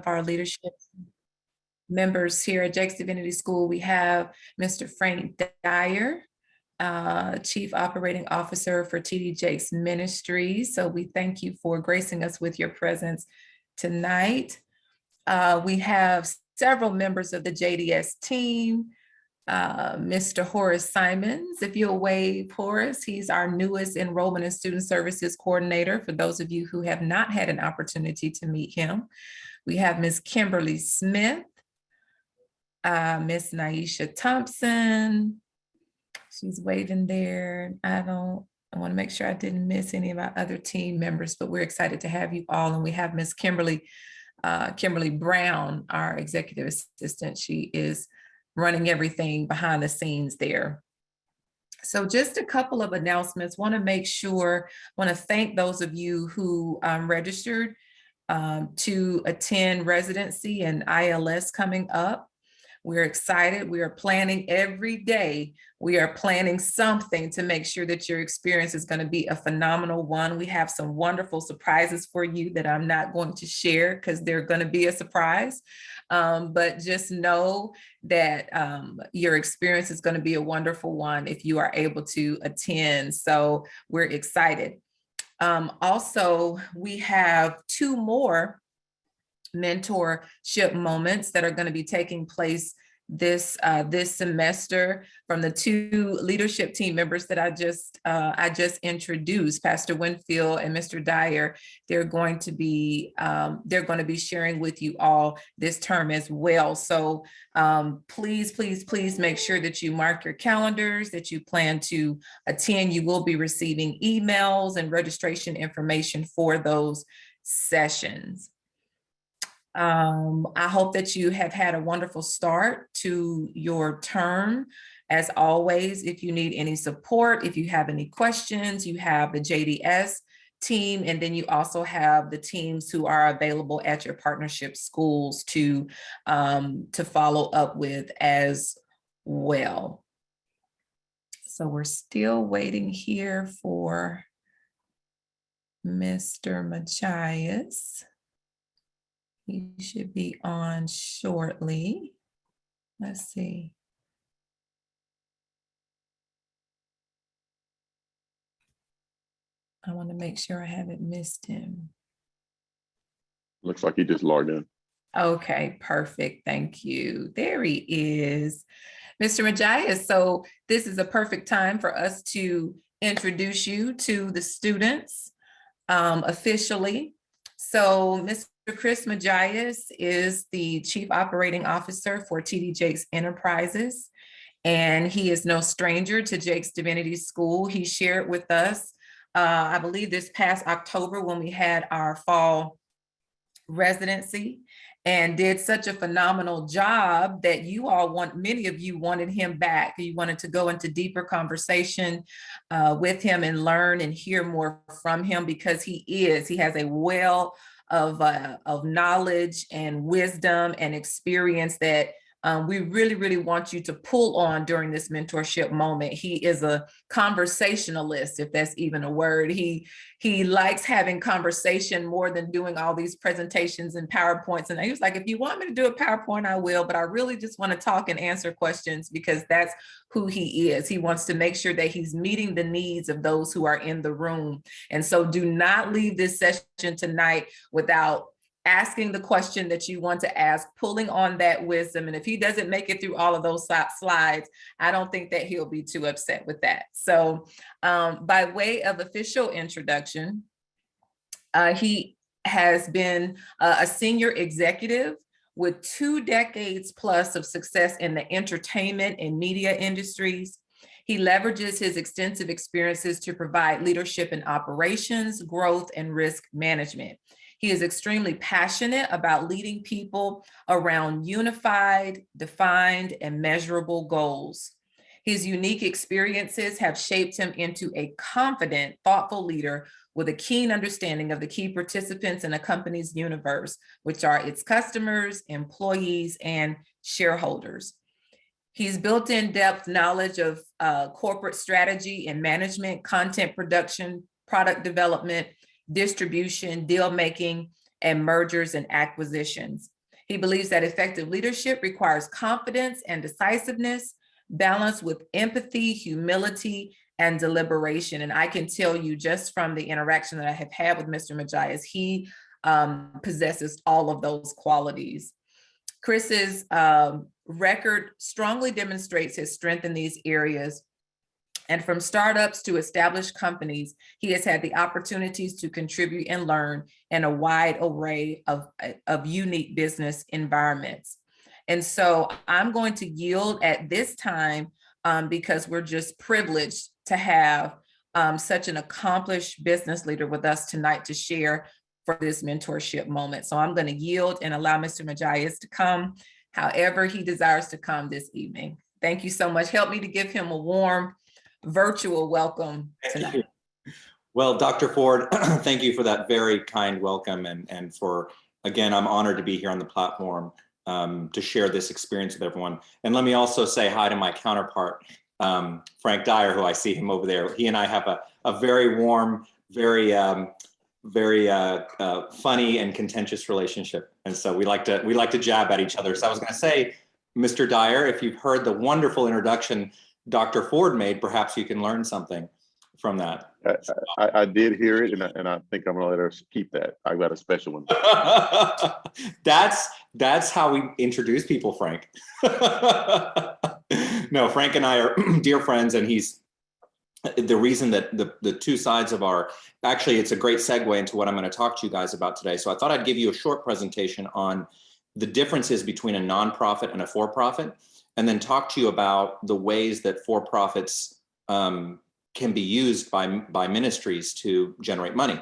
our leadership members here at Jake's Divinity School. We have Mr. Frank Dyer, Chief Operating Officer for TD Jakes Ministries. So we thank you for gracing us with your presence tonight. We have several members of the JDS team. Mr. Horace Simons, if you'll wave, Horace, he's our newest Enrollment and Student Services Coordinator, for those of you who have not had an opportunity to meet him. We have Ms. Kimberly Smith, Ms. Naisha Thompson, she's waving there. I want to make sure I didn't miss any of our other team members, but we're excited to have you all. And we have Ms. Kimberly Brown, our executive assistant. She is running everything behind the scenes there. So just a couple of announcements. Want to thank those of you who registered to attend residency and ILS coming up. We're excited. We are planning every day. We are planning something to make sure that your experience is going to be a phenomenal one. We have some wonderful surprises for you that I'm not going to share because they're going to be a surprise. But just know that your experience is going to be a wonderful one if you are able to attend. So we're excited. Also, we have 2 more mentorship moments that are going to be taking place this semester from the 2 leadership team members that I just introduced, Pastor Winfield and Mr. Dyer. They're going to be sharing with you all this term as well. So please make sure that you mark your calendars, that you plan to attend. You will be receiving emails and registration information for those sessions. I hope that you have had a wonderful start to your term. As always, if you need any support, if you have any questions, you have the JDS team, and then you also have the teams who are available at your partnership schools to follow up with as well. So we're still waiting here for Mr. Moujaes. He should be on shortly. Let's see. I want to make sure I haven't missed him. Looks like he just logged in. Okay, perfect. Thank you. There he is. Mr. Moujaes, so this is a perfect time for us to introduce you to the students officially. So Mr. Chris Moujaes is the Chief Operating Officer for TD Jakes Enterprises, and he is no stranger to Jake's Divinity School. He shared with us, I believe this past October when we had our fall residency, and did such a phenomenal job that many of you wanted him back. You wanted to go into deeper conversation with him and learn and hear more from him, because he has a well of knowledge and wisdom and experience that we really want you to pull on during this mentorship moment. He is a conversationalist, if that's even a word. He likes having conversation more than doing all these presentations and PowerPoints. And he was like, if you want me to do a PowerPoint, I will, but I really just want to talk and answer questions, because that's who he is. He wants to make sure that he's meeting the needs of those who are in the room. And so do not leave this session tonight without asking the question that you want to ask, pulling on that wisdom. And if he doesn't make it through all of those slides, I don't think that he'll be too upset with that. So by way of official introduction, he has been a senior executive with 2 decades plus of success in the entertainment and media industries. He leverages his extensive experiences to provide leadership in operations, growth, and risk management. He is extremely passionate about leading people around unified, defined, and measurable goals. His unique experiences have shaped him into a confident, thoughtful leader with a keen understanding of the key participants in a company's universe, which are its customers, employees, and shareholders. He's built in-depth knowledge of corporate strategy and management, content production, product development, distribution, deal making, and mergers and acquisitions. He believes that effective leadership requires confidence and decisiveness, balanced with empathy, humility, and deliberation. And I can tell you just from the interaction that I have had with Mr. Moujaes, he possesses all of those qualities. Chris's record strongly demonstrates his strength in these areas. And from startups to established companies, he has had the opportunities to contribute and learn in a wide array of unique business environments. And so I'm going to yield at this time because we're just privileged to have such an accomplished business leader with us tonight to share for this mentorship moment. So I'm going to yield and allow Mr. Moujaes to come however he desires to come this evening. Thank you so much. Help me to give him a warm virtual welcome tonight. Well, Dr. Ford, thank you for that very kind welcome, and for, again, I'm honored to be here on the platform to share this experience with everyone. And let me also say hi to my counterpart, Frank Dyer, who I see him over there. He and I have a very warm, very funny and contentious relationship, and so we like to jab at each other. So I was going to say, Mr. Dyer, if you've heard the wonderful introduction Dr. Ford made, perhaps you can learn something from that. I did hear it, and I think I'm gonna let her keep that. I got a special one. That's how we introduce people, Frank. No, Frank and I are dear friends, and he's the reason that the two sides of our, actually, it's a great segue into what I'm going to talk to you guys about today. So I thought I'd give you a short presentation on the differences between a nonprofit and a for-profit, and then talk to you about the ways that for-profits can be used by ministries to generate money.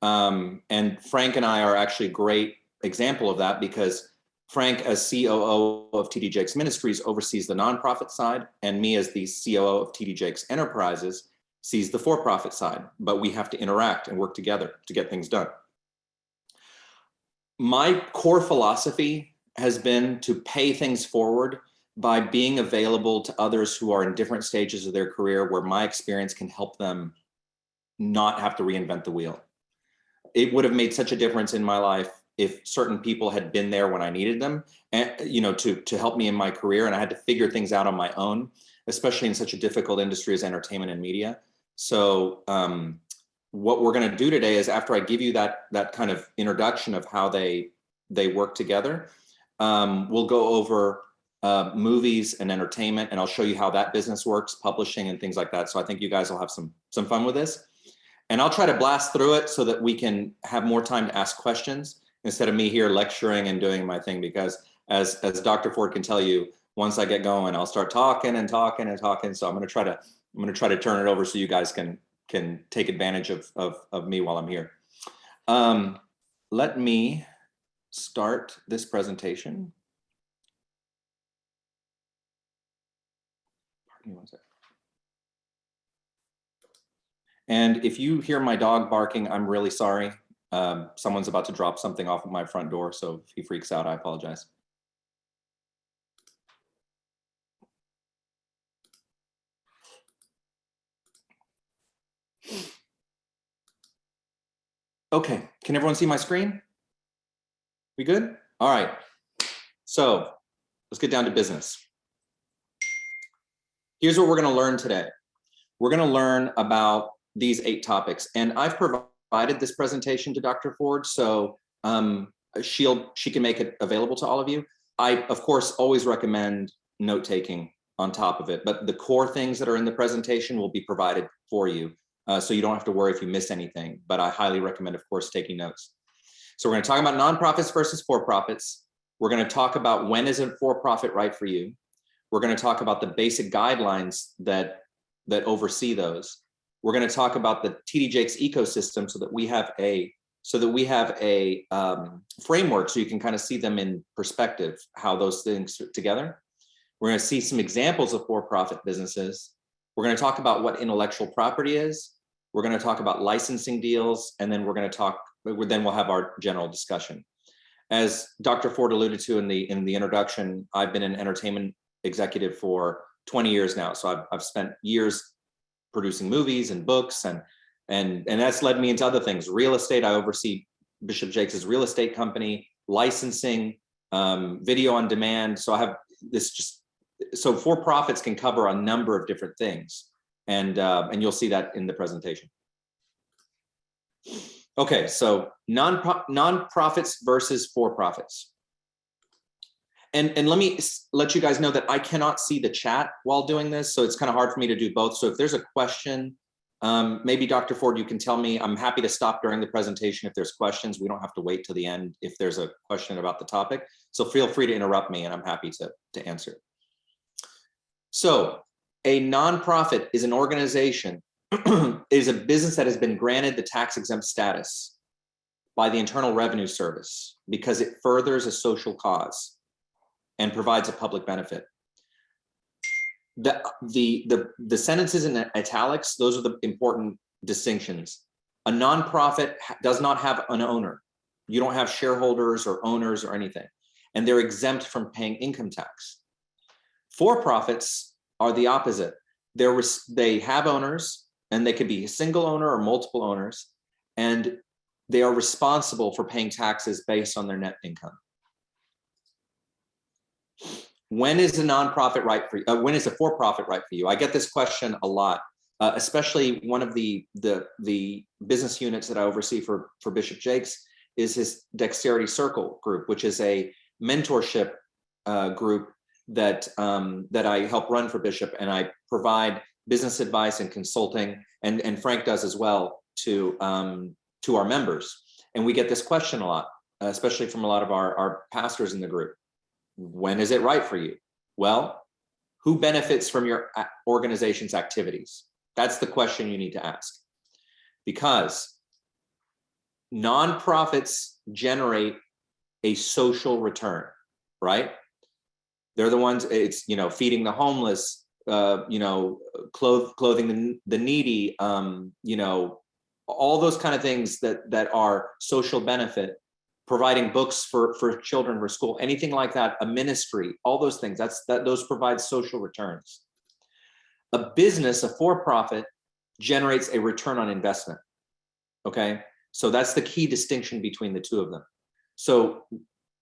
And Frank and I are actually a great example of that, because Frank, as COO of TD Jakes Ministries, oversees the nonprofit side, and me, as the COO of TD Jakes Enterprises, sees the for-profit side. But we have to interact and work together to get things done. My core philosophy has been to pay things forward by being available to others who are in different stages of their career, where my experience can help them not have to reinvent the wheel. It would have made such a difference in my life if certain people had been there when I needed them, and to help me in my career, and I had to figure things out on my own, especially in such a difficult industry as entertainment and media. So what we're going to do today is, after I give you that kind of introduction of how they work together, we'll go over movies and entertainment, and I'll show you how that business works, publishing and things like that. So I think you guys will have some fun with this, and I'll try to blast through it so that we can have more time to ask questions instead of me here lecturing and doing my thing, because as Dr. Ford can tell you, once I get going, I'll start talking and talking and talking. So I'm going to try to turn it over so you guys can take advantage of me while I'm here. Let me start this presentation. Pardon me one second. And if you hear my dog barking, I'm really sorry. Someone's about to drop something off at my front door, so if he freaks out, I apologize. Okay, can everyone see my screen? We good? All right, so let's get down to business. Here's what we're going to learn today. We're going to learn about these 8 topics, and I've provided this presentation to Dr. Ford, so she can make it available to all of you. I, of course, always recommend note-taking on top of it, but the core things that are in the presentation will be provided for you, so you don't have to worry if you miss anything, but I highly recommend, of course, taking notes. So we're going to talk about nonprofits versus for-profits. We're going to talk about when is a for-profit right for you. We're going to talk about the basic guidelines that oversee those. We're going to talk about the TD Jakes ecosystem so that we have a framework so you can kind of see them in perspective, how those things fit together. We're going to see some examples of for-profit businesses. We're going to talk about what intellectual property is. We're going to talk about licensing deals, and then then we'll have our general discussion. As Dr. Ford alluded to in the introduction, I've been an entertainment executive for 20 years now. So I've spent years producing movies and books, and that's led me into other things. Real estate, I oversee Bishop Jakes' real estate company, licensing, video on demand. So I have this so for-profits can cover a number of different things. And you'll see that in the presentation. Okay, so nonprofits versus for-profits. And let me let you guys know that I cannot see the chat while doing this, so it's kind of hard for me to do both. So if there's a question, maybe Dr. Ford, you can tell me. I'm happy to stop during the presentation if there's questions. We don't have to wait till the end if there's a question about the topic. So feel free to interrupt me and I'm happy to answer. So a nonprofit is an organization, is a business that has been granted the tax exempt status by the Internal Revenue Service because it furthers a social cause and provides a public benefit. The sentences in italics, those are the important distinctions. A nonprofit does not have an owner. You don't have shareholders or owners or anything, and they're exempt from paying income tax. For-profits are the opposite. They have owners, and they could be a single owner or multiple owners, and they are responsible for paying taxes based on their net income. When is a nonprofit right for you? When is a for-profit right for you? I get this question a lot, especially one of the business units that I oversee for Bishop Jakes is his Dexterity Circle group, which is a mentorship group that I help run for Bishop, and I provide business advice and consulting, and Frank does as well to our members. And we get this question a lot, especially from a lot of our pastors in the group. When is it right for you? Well, who benefits from your organization's activities? That's the question you need to ask, because nonprofits generate a social return, right? They're the ones, it's, feeding the homeless, clothing the needy, all those kind of things that are social benefit, providing books for children for school, anything like that, a ministry, all those things, those provide social returns. A business, a for-profit, generates a return on investment, okay? So that's the key distinction between the two of them. So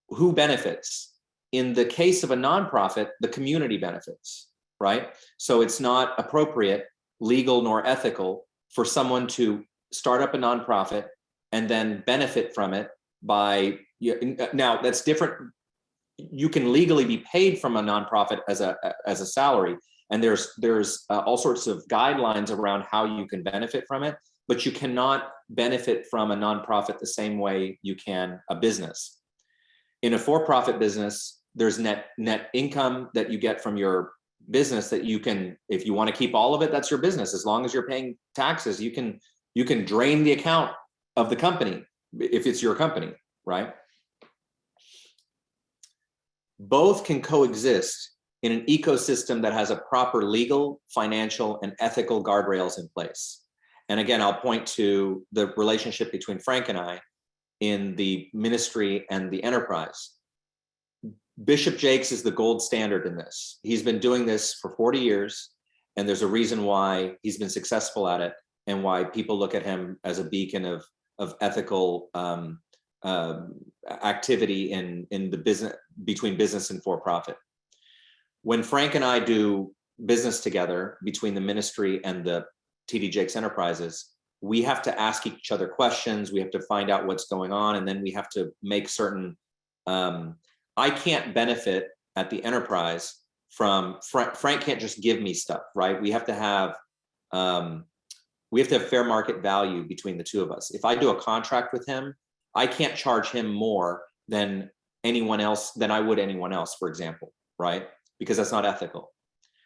who benefits? In the case of a nonprofit, the community benefits, right? So it's not appropriate, legal nor ethical for someone to start up a nonprofit and then benefit from it by, now that's different. You can legally be paid from a nonprofit as a salary, and there's all sorts of guidelines around how you can benefit from it, but you cannot benefit from a nonprofit the same way you can a business. In a for-profit business, there's net income that you get from your business that you can, if you want to keep all of it, that's your business. As long as you're paying taxes, you can drain the account of the company if it's your company, right? Both can coexist in an ecosystem that has a proper legal, financial, and ethical guardrails in place. And again, I'll point to the relationship between Frank and I in the ministry and the enterprise. Bishop Jakes is the gold standard in this. He's been doing this for 40 years, and there's a reason why he's been successful at it and why people look at him as a beacon of ethical activity in the business, between business and for-profit. When Frank and I do business together between the ministry and the TD Jakes Enterprises, we have to ask each other questions. We have to find out what's going on, and then we have to make certain. I can't benefit at the enterprise from Frank can't just give me stuff, right? We have to have fair market value between the two of us. If I do a contract with him, I can't charge him more than anyone else, than I would anyone else, for example, right? Because that's not ethical.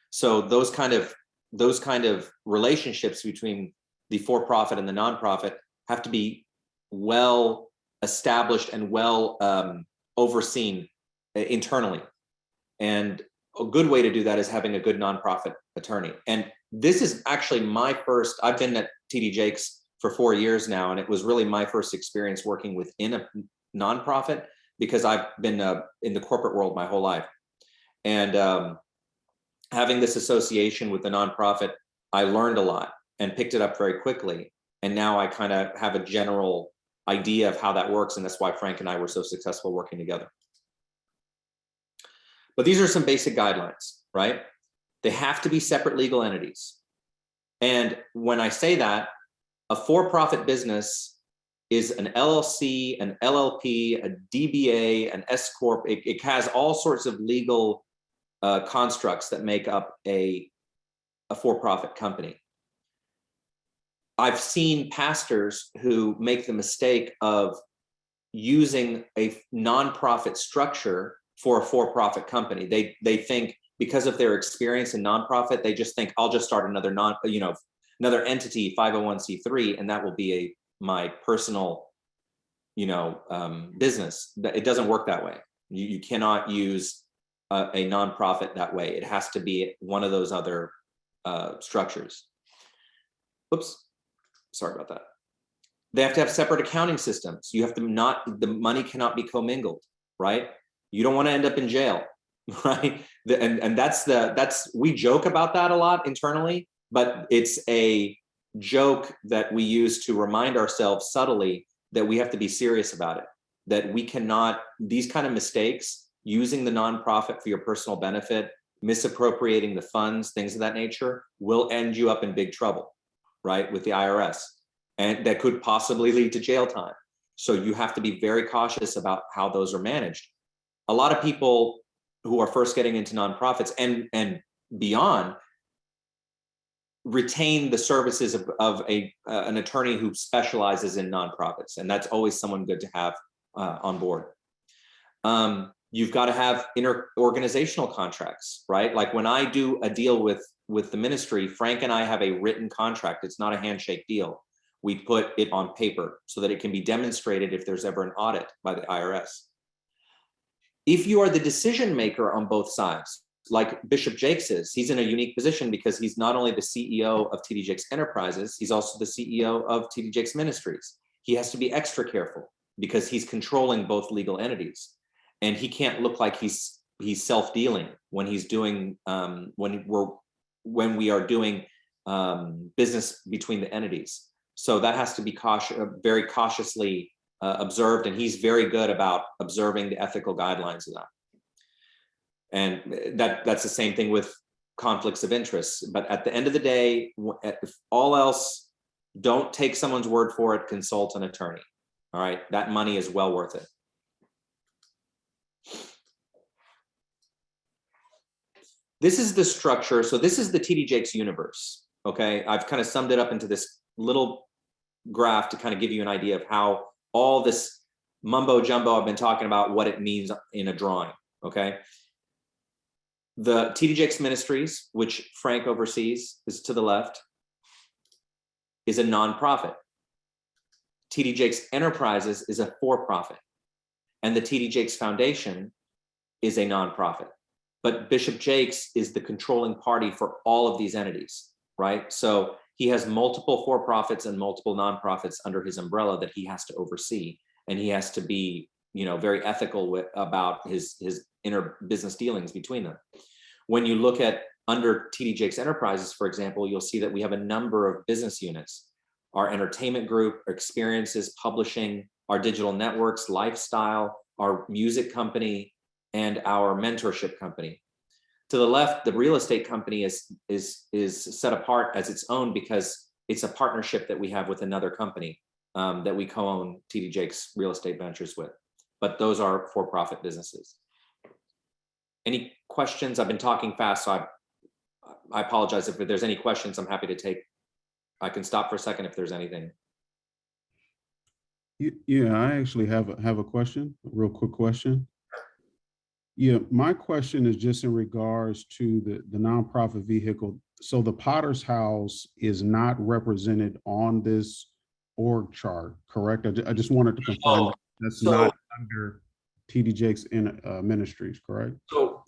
So those kind of relationships between the for-profit and the nonprofit have to be well established and well overseen internally. And a good way to do that is having a good nonprofit attorney. And this is actually I've been at TD Jakes for 4 years now, and it was really my first experience working within a nonprofit, because I've been in the corporate world my whole life. And having this association with the nonprofit, I learned a lot and picked it up very quickly. And now I kind of have a general idea of how that works, and that's why Frank and I were so successful working together. But these are some basic guidelines, right? They have to be separate legal entities. And when I say that, a for-profit business is an LLC, an LLP, a DBA, an S Corp. It has all sorts of legal constructs that make up a for-profit company. I've seen pastors who make the mistake of using a nonprofit structure for a for-profit company. They think because of their experience in nonprofit, they just think I'll just start another another entity, 501c3, and that will be my personal, business. It doesn't work that way. You cannot use a nonprofit that way. It has to be one of those other structures. Oops, sorry about that. They have to have separate accounting systems. You have to the money cannot be commingled, right? You don't want to end up in jail, right? And we joke about that a lot internally, but it's a joke that we use to remind ourselves subtly that we have to be serious about it, that we cannot, these kind of mistakes, using the nonprofit for your personal benefit, misappropriating the funds, things of that nature, will end you up in big trouble, right, with the IRS. And that could possibly lead to jail time. So you have to be very cautious about how those are managed. A lot of people who are first getting into nonprofits and beyond retain the services of an attorney who specializes in nonprofits, and that's always someone good to have on board. You've got to have inter-organizational contracts, right? Like when I do a deal with the ministry, Frank and I have a written contract. It's not a handshake deal. We put it on paper so that it can be demonstrated if there's ever an audit by the IRS. If you are the decision maker on both sides, like Bishop Jakes is, he's in a unique position because he's not only the CEO of TD Jakes Enterprises, he's also the CEO of TD Jakes Ministries. He has to be extra careful because he's controlling both legal entities, and he can't look like he's self-dealing when he's doing when we are doing business between the entities. So that has to be very cautiously observed, and he's very good about observing the ethical guidelines of that. And that's the same thing with conflicts of interest. But at the end of the day, if all else, don't take someone's word for it, consult an attorney. All right, that money is well worth it. This is the structure. So this is the TD Jakes universe. Okay, I've kind of summed it up into this little graph to kind of give you an idea of how all this mumbo jumbo I've been talking about, what it means in a drawing. Okay. The TD Jakes Ministries, which Frank oversees, is to the left, is a nonprofit. TD Jakes Enterprises is a for-profit, and the TD Jakes Foundation is a nonprofit. But Bishop Jakes is the controlling party for all of these entities, right? So he has multiple for-profits and multiple nonprofits under his umbrella that he has to oversee, and he has to be, very ethical about his inner business dealings between them. When you look at under TD Jakes Enterprises, for example, you'll see that we have a number of business units: our entertainment group, experiences, publishing, our digital networks, lifestyle, our music company, and our mentorship company. To the left, the real estate company is set apart as its own because it's a partnership that we have with another company that we co-own TD Jakes Real Estate Ventures with. But those are for-profit businesses. Any questions? I've been talking fast, so I apologize if there's any questions. I'm happy to take. I can stop for a second if there's anything. Yeah, I actually have a question, a real quick question. Yeah, my question is just in regards to the nonprofit vehicle. So the Potter's House is not represented on this org chart, correct? I just wanted to confirm that's not under TD Jakes Ministries, correct?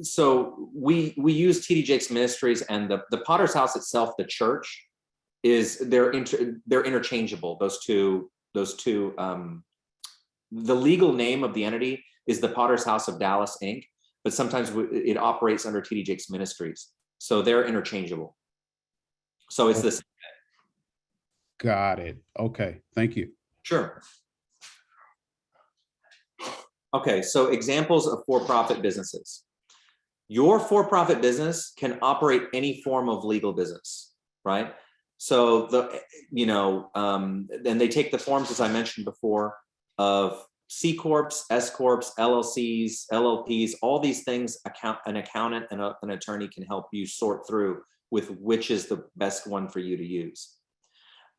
So we use TD Jakes Ministries, and the Potter's House itself, the church, they're interchangeable. Those two. The legal name of the entity is the Potter's House of Dallas, Inc., but sometimes it operates under TD Jakes Ministries. So they're interchangeable. So it's this. Got it. Okay, thank you. Sure. Okay, so examples of for-profit businesses. Your for-profit business can operate any form of legal business, right? So then they take the forms, as I mentioned before, of C Corps, S Corps, LLCs, LLPs, all these things. An accountant and an attorney can help you sort through with which is the best one for you to use.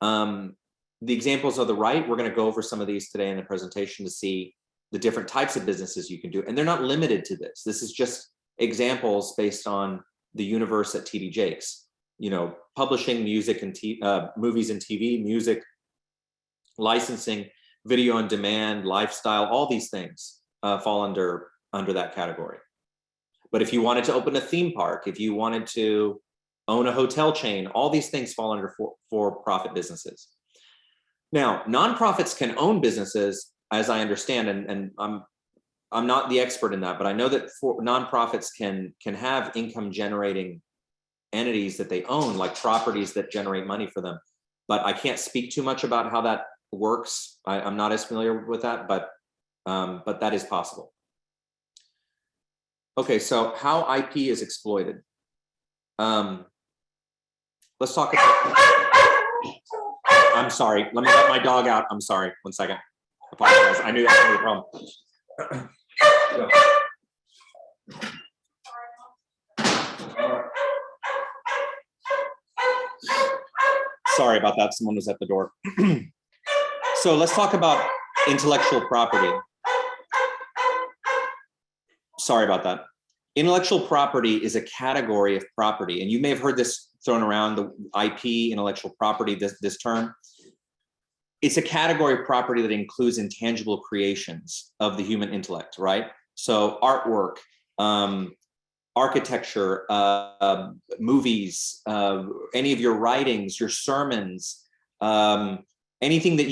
The examples on the right, we're going to go over some of these today in the presentation to see the different types of businesses you can do. And they're not limited to this. This is just examples based on the universe at TD Jakes. Publishing, music and movies and TV, music, licensing, video on demand, lifestyle, all these things fall under that category. But if you wanted to open a theme park, if you wanted to own a hotel chain, all these things fall under for-profit businesses. Now, nonprofits can own businesses, as I understand, and I'm not the expert in that, but I know that nonprofits can have income generating entities that they own, like properties that generate money for them. But I can't speak too much about how that works. I'm not as familiar with that, but that is possible. Okay, so how IP is exploited. Let's talk about, I'm sorry, let me let my dog out. I'm sorry, 1 second. I apologize. I knew that was gonna be a problem. Sorry about that, someone was at the door. So let's talk about intellectual property. Sorry about that. Intellectual property is a category of property, and you may have heard this thrown around, the IP, intellectual property, this term. It's a category of property that includes intangible creations of the human intellect, right? So artwork, architecture, movies, any of your writings, your sermons, anything that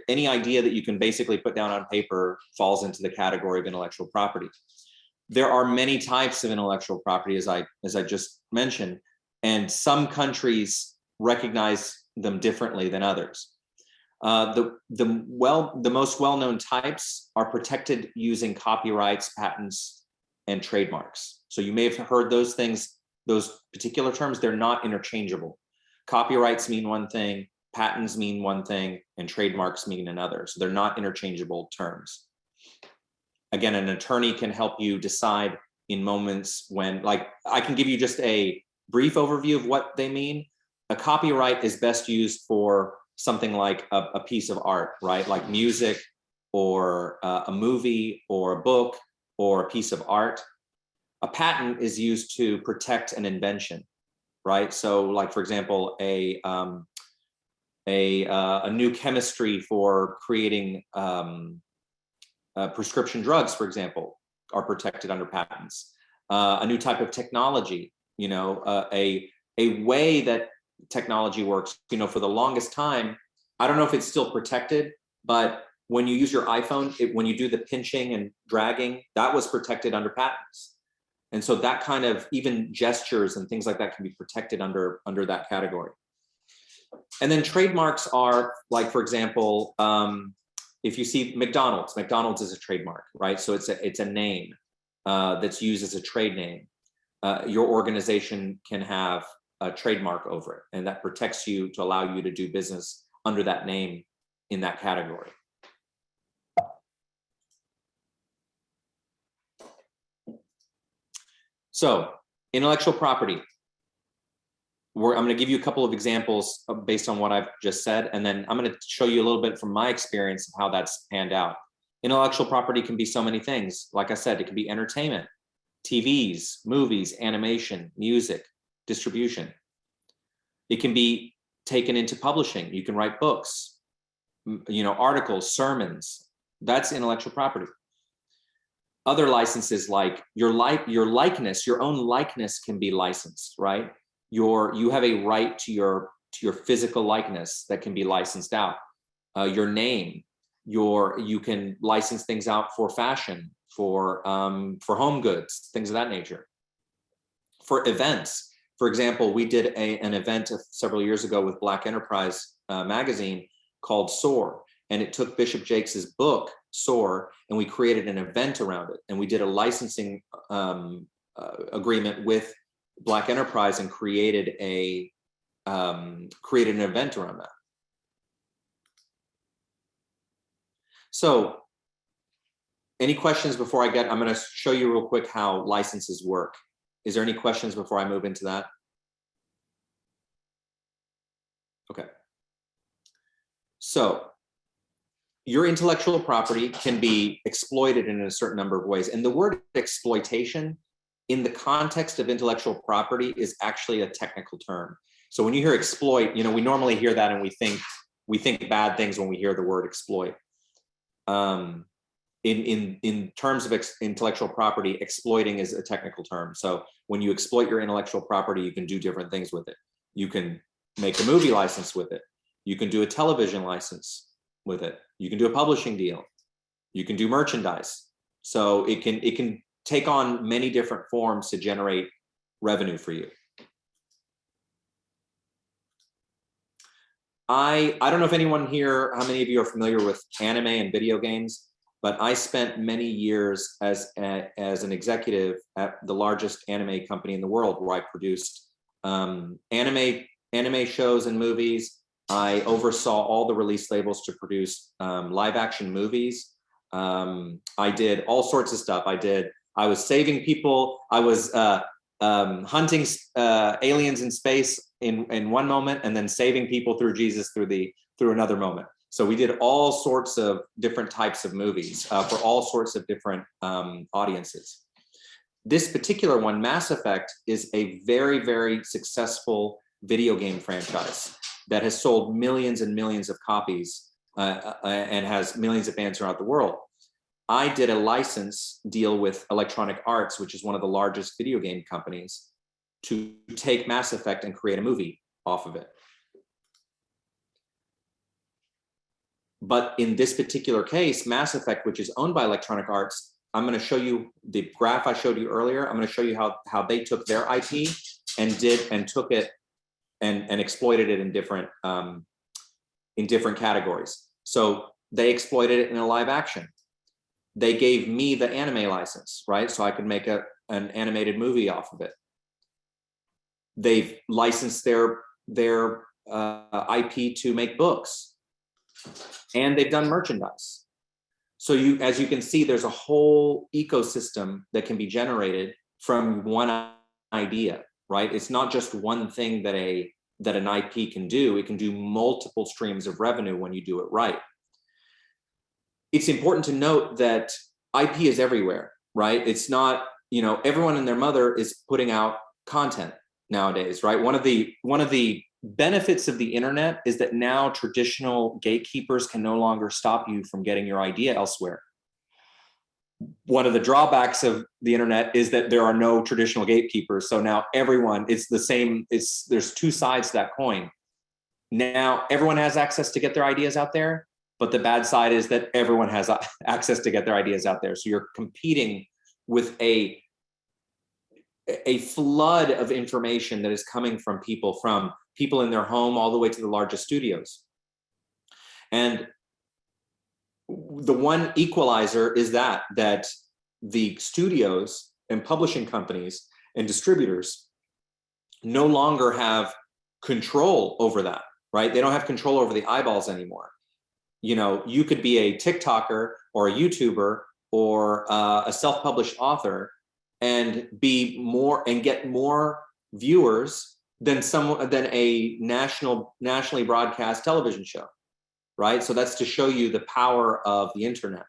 any idea that you can basically put down on paper falls into the category of intellectual property. There are many types of intellectual property, as I just mentioned, and some countries recognize them differently than others. The most well-known types are protected using copyrights, patents, and trademarks. So you may have heard those things, those particular terms, they're not interchangeable. Copyrights mean one thing, patents mean one thing, and trademarks mean another. So they're not interchangeable terms. Again, an attorney can help you decide in moments when, like, I can give you just a brief overview of what they mean. A copyright is best used for something like a piece of art, right? Like music or a movie or a book or a piece of art. A patent is used to protect an invention, right? So like, for example, a new chemistry for creating prescription drugs, for example, are protected under patents. A new type of technology, a way that technology works, for the longest time, I don't know if it's still protected, but when you use your iPhone, when you do the pinching and dragging, that was protected under patents. And so that kind of, even gestures and things like that can be protected under that category. And then trademarks are, like, for example, if you see McDonald's is a trademark, right? So it's a name that's used as a trade name. Your organization can have a trademark over it, and that protects you to allow you to do business under that name in that category. So intellectual property. I'm going to give you a couple of examples based on what I've just said, and then I'm going to show you a little bit from my experience of how that's panned out. Intellectual property can be so many things. Like I said, it can be entertainment, TVs, movies, animation, music, distribution. It can be taken into publishing. You can write books, articles, sermons. That's intellectual property. Other licenses, like your likeness, your own likeness can be licensed, right? You have a right to your physical likeness that can be licensed out. Your name, you can license things out for fashion, for home goods, things of that nature. For events, for example, we did an event several years ago with Black Enterprise magazine called SOAR, and it took Bishop Jakes's book SOAR, and we created an event around it. And we did a licensing agreement with Black Enterprise and created an event around that. So any questions before I'm going to show you real quick how licenses work. Is there any questions before I move into that? Okay. So your intellectual property can be exploited in a certain number of ways. And the word exploitation in the context of intellectual property is actually a technical term. So when you hear exploit, we normally hear that and we think bad things when we hear the word exploit. In terms of intellectual property, exploiting is a technical term. So when you exploit your intellectual property, you can do different things with it. You can make a movie license with it. You can do a television license with it. You can do a publishing deal. You can do merchandise. So it can take on many different forms to generate revenue for you. I don't know if anyone here, how many of you are familiar with anime and video games, but I spent many years as an executive at the largest anime company in the world, where I produced anime shows and movies. I oversaw all the release labels to produce live action movies. I did all sorts of stuff. I was saving people. I was hunting aliens in space in one moment, and then saving people through Jesus through another moment. So we did all sorts of different types of movies for all sorts of different audiences. This particular one, Mass Effect, is a very, very successful video game franchise that has sold millions and millions of copies and has millions of fans throughout the world. I did a license deal with Electronic Arts, which is one of the largest video game companies, to take Mass Effect and create a movie off of it. But in this particular case, Mass Effect, which is owned by Electronic Arts, I'm going to show you the graph I showed you earlier. I'm going to show you how they took their IP and took it and exploited it in different categories. So they exploited it in a live action. They gave me the anime license, right? So I could make an animated movie off of it. They've licensed their IP to make books, and they've done merchandise. So as you can see, there's a whole ecosystem that can be generated from one idea, right? It's not just one thing that an IP can do. It can do multiple streams of revenue when you do it right. It's important to note that IP is everywhere, right? It's not, everyone and their mother is putting out content nowadays, right? One of the benefits of the internet is that now traditional gatekeepers can no longer stop you from getting your idea elsewhere. One of the drawbacks of the internet is that there are no traditional gatekeepers. So now everyone, it's the same, there's two sides to that coin. Now everyone has access to get their ideas out there, but the bad side is that everyone has access to get their ideas out there. So you're competing with a flood of information that is coming from people in their home all the way to the largest studios. And the one equalizer is that the studios and publishing companies and distributors no longer have control over that, right? They don't have control over the eyeballs anymore. You could be a TikToker or a YouTuber or a self-published author and get more viewers than a nationally broadcast television show, right? So that's to show you the power of the internet.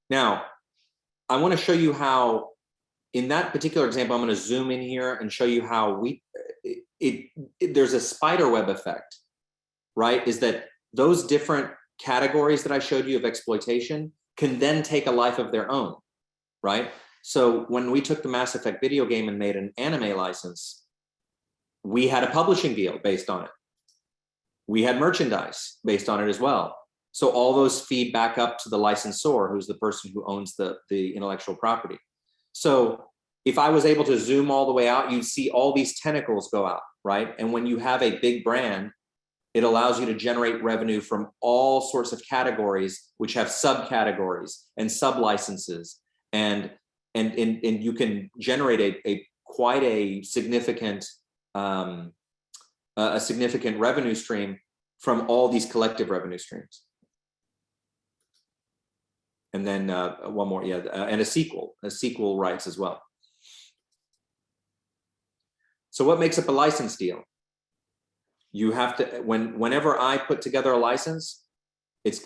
Now, I want to show you how, in that particular example, I'm going to zoom in here and show you how there's a spider web effect, right? Is that those different categories that I showed you of exploitation can then take a life of their own, right? So when we took the Mass Effect video game and made an anime license, we had a publishing deal based on it. We had merchandise based on it as well. So all those feed back up to the licensor, who's the person who owns the intellectual property. So if I was able to zoom all the way out, you'd see all these tentacles go out, right? And when you have a big brand It allows you to generate revenue from all sorts of categories, which have subcategories and sub-licenses, and you can generate quite a significant revenue stream from all these collective revenue streams. And then one more, yeah, and a sequel rights as well. So what makes up a license deal? You have to, whenever I put together a license,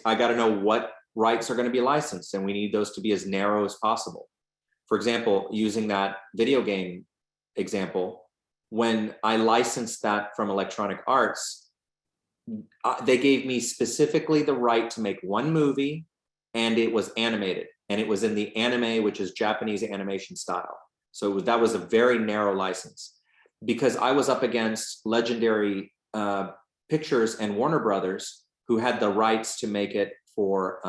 I got to know what rights are going to be licensed, and we need those to be as narrow as possible. For example, using that video game example, when I licensed that from Electronic Arts, they gave me specifically the right to make one movie, and it was animated, and it was in the anime, which is Japanese animation style. So that was a very narrow license, because I was up against Legendary Pictures and Warner Brothers, who had the rights to make it for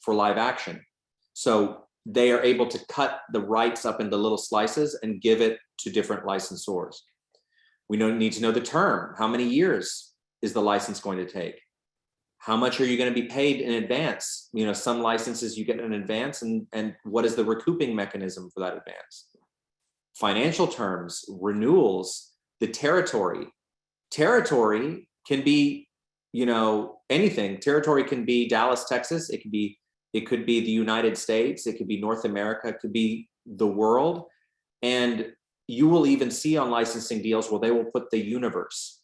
live action. So they are able to cut the rights up into little slices and give it to different licensors. We need to know the term. How many years is the license going to take? How much are you going to be paid in advance? You know, some licenses you get in advance, and what is the recouping mechanism for that advance? Financial terms, renewals, the territory. Territory can be, you know, anything. Territory can be Dallas, Texas. It could be the United States. It could be North America. It could be the world. And you will even see on licensing deals where they will put the universe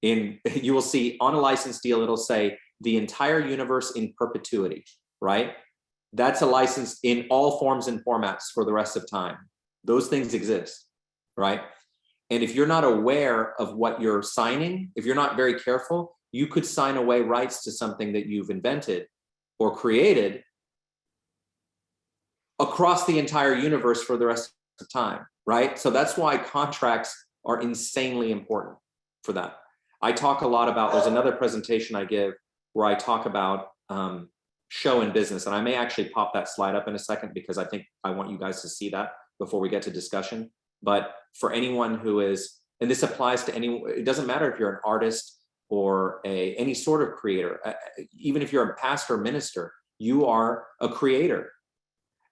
in. You will see on a license deal, it'll say the entire universe in perpetuity, right? That's a license in all forms and formats for the rest of time. Those things exist, right? And if you're not aware of what you're signing, if you're not very careful, you could sign away rights to something that you've invented or created across the entire universe for the rest of time, right? So that's why contracts are insanely important for that. I talk a lot about, there's another presentation I give where I talk about show in business. And I may actually pop that slide up in a second, because I think I want you guys to see that before we get to discussion. But for anyone who is, and this applies to anyone, it doesn't matter if you're an artist or any sort of creator, even if you're a pastor or minister, you are a creator.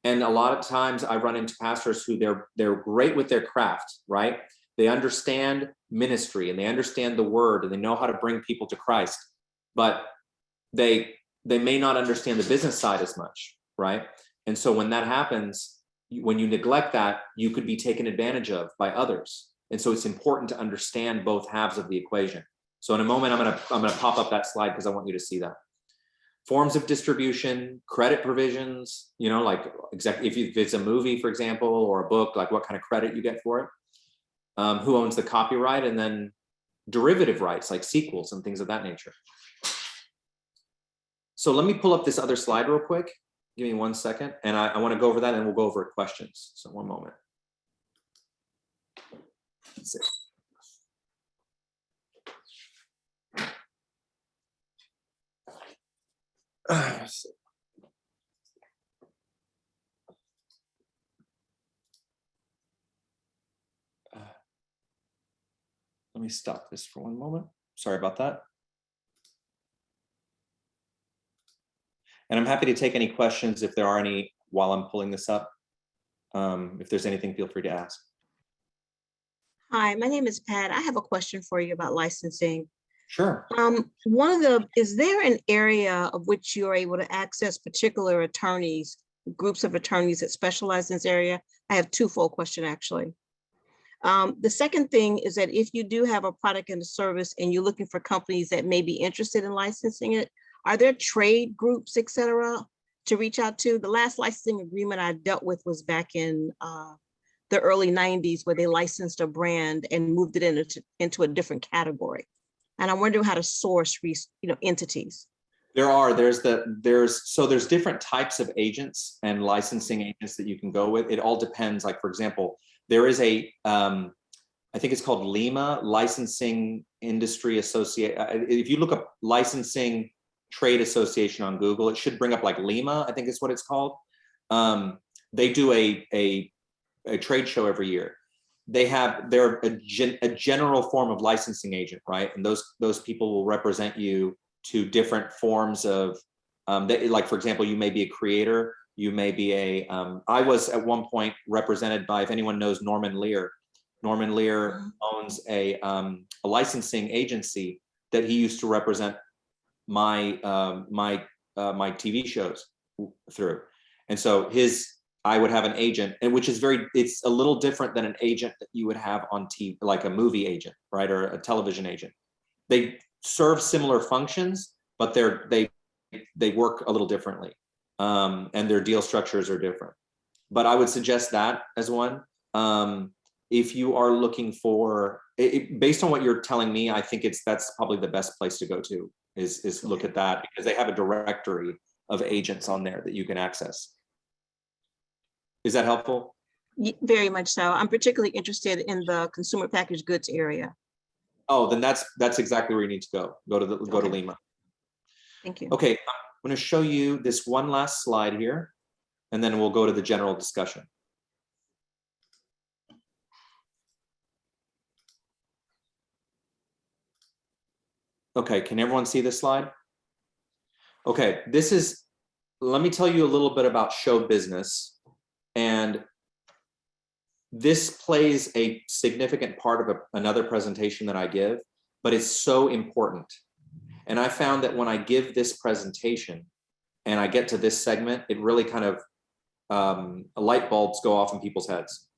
And a lot of times I run into pastors who they're great with their craft, right? They understand ministry and they understand the word and they know how to bring people to Christ, but they may not understand the business side as much, right? And so when that happens, when you neglect that, you could be taken advantage of by others. And so it's important to understand both halves of the equation. So in a moment, I'm gonna pop up that slide because I want you to see that. Forms of distribution, credit provisions, you know, like if it's a movie, for example, or a book, like what kind of credit you get for it, who owns the copyright, and then derivative rights like sequels and things of that nature. So let me pull up this other slide real quick. Give me 1 second. And I want to go over that and we'll go over questions. So one moment. Let's see. Let's see. Let me stop this for one moment. Sorry about that. And I'm happy to take any questions if there are any while I'm pulling this up. If there's anything, feel free to ask. Hi, my name is Pat. I have a question for you about licensing. Sure. Is there an area of which you are able to access particular attorneys, groups of attorneys that specialize in this area? I have twofold question actually. The second thing is that if you do have a product and a service and you're looking for companies that may be interested in licensing it, are there trade groups, et cetera, to reach out to? The last licensing agreement I dealt with was back in the early 90s, where they licensed a brand and moved it into a different category. And I'm wondering how to source, entities. There's different types of agents and licensing agents that you can go with. It all depends. Like, for example, there is I think it's called Lima, Licensing Industry Association. If you look up licensing trade association on Google, it should bring up like Lima, I think is what it's called. They do a trade show every year. they're a general form of licensing agent, right? And those people will represent you to different forms of, like, for example, you may be a creator, you may be I was at one point represented by, if anyone knows Norman Lear. Norman Lear owns a licensing agency that he used to represent my TV shows through. And so I would have an agent, and which is it's a little different than an agent that you would have on TV, like a movie agent, right? Or a television agent. They serve similar functions, but they work a little differently. And their deal structures are different. But I would suggest that as one. If you are looking for, based on what you're telling me, I think that's probably the best place to go to is look at that, because they have a directory of agents on there that you can access. Is that helpful? Very much so. I'm particularly interested in the consumer packaged goods area. Oh, then that's exactly where you need to go. Go to Lima. Thank you. Okay, I'm going to show you this one last slide here, and then we'll go to the general discussion. Okay, can everyone see this slide? Okay, let me tell you a little bit about show business. And this plays a significant part of another presentation that I give, but it's so important. And I found that when I give this presentation and I get to this segment, it really kind of, light bulbs go off in people's heads.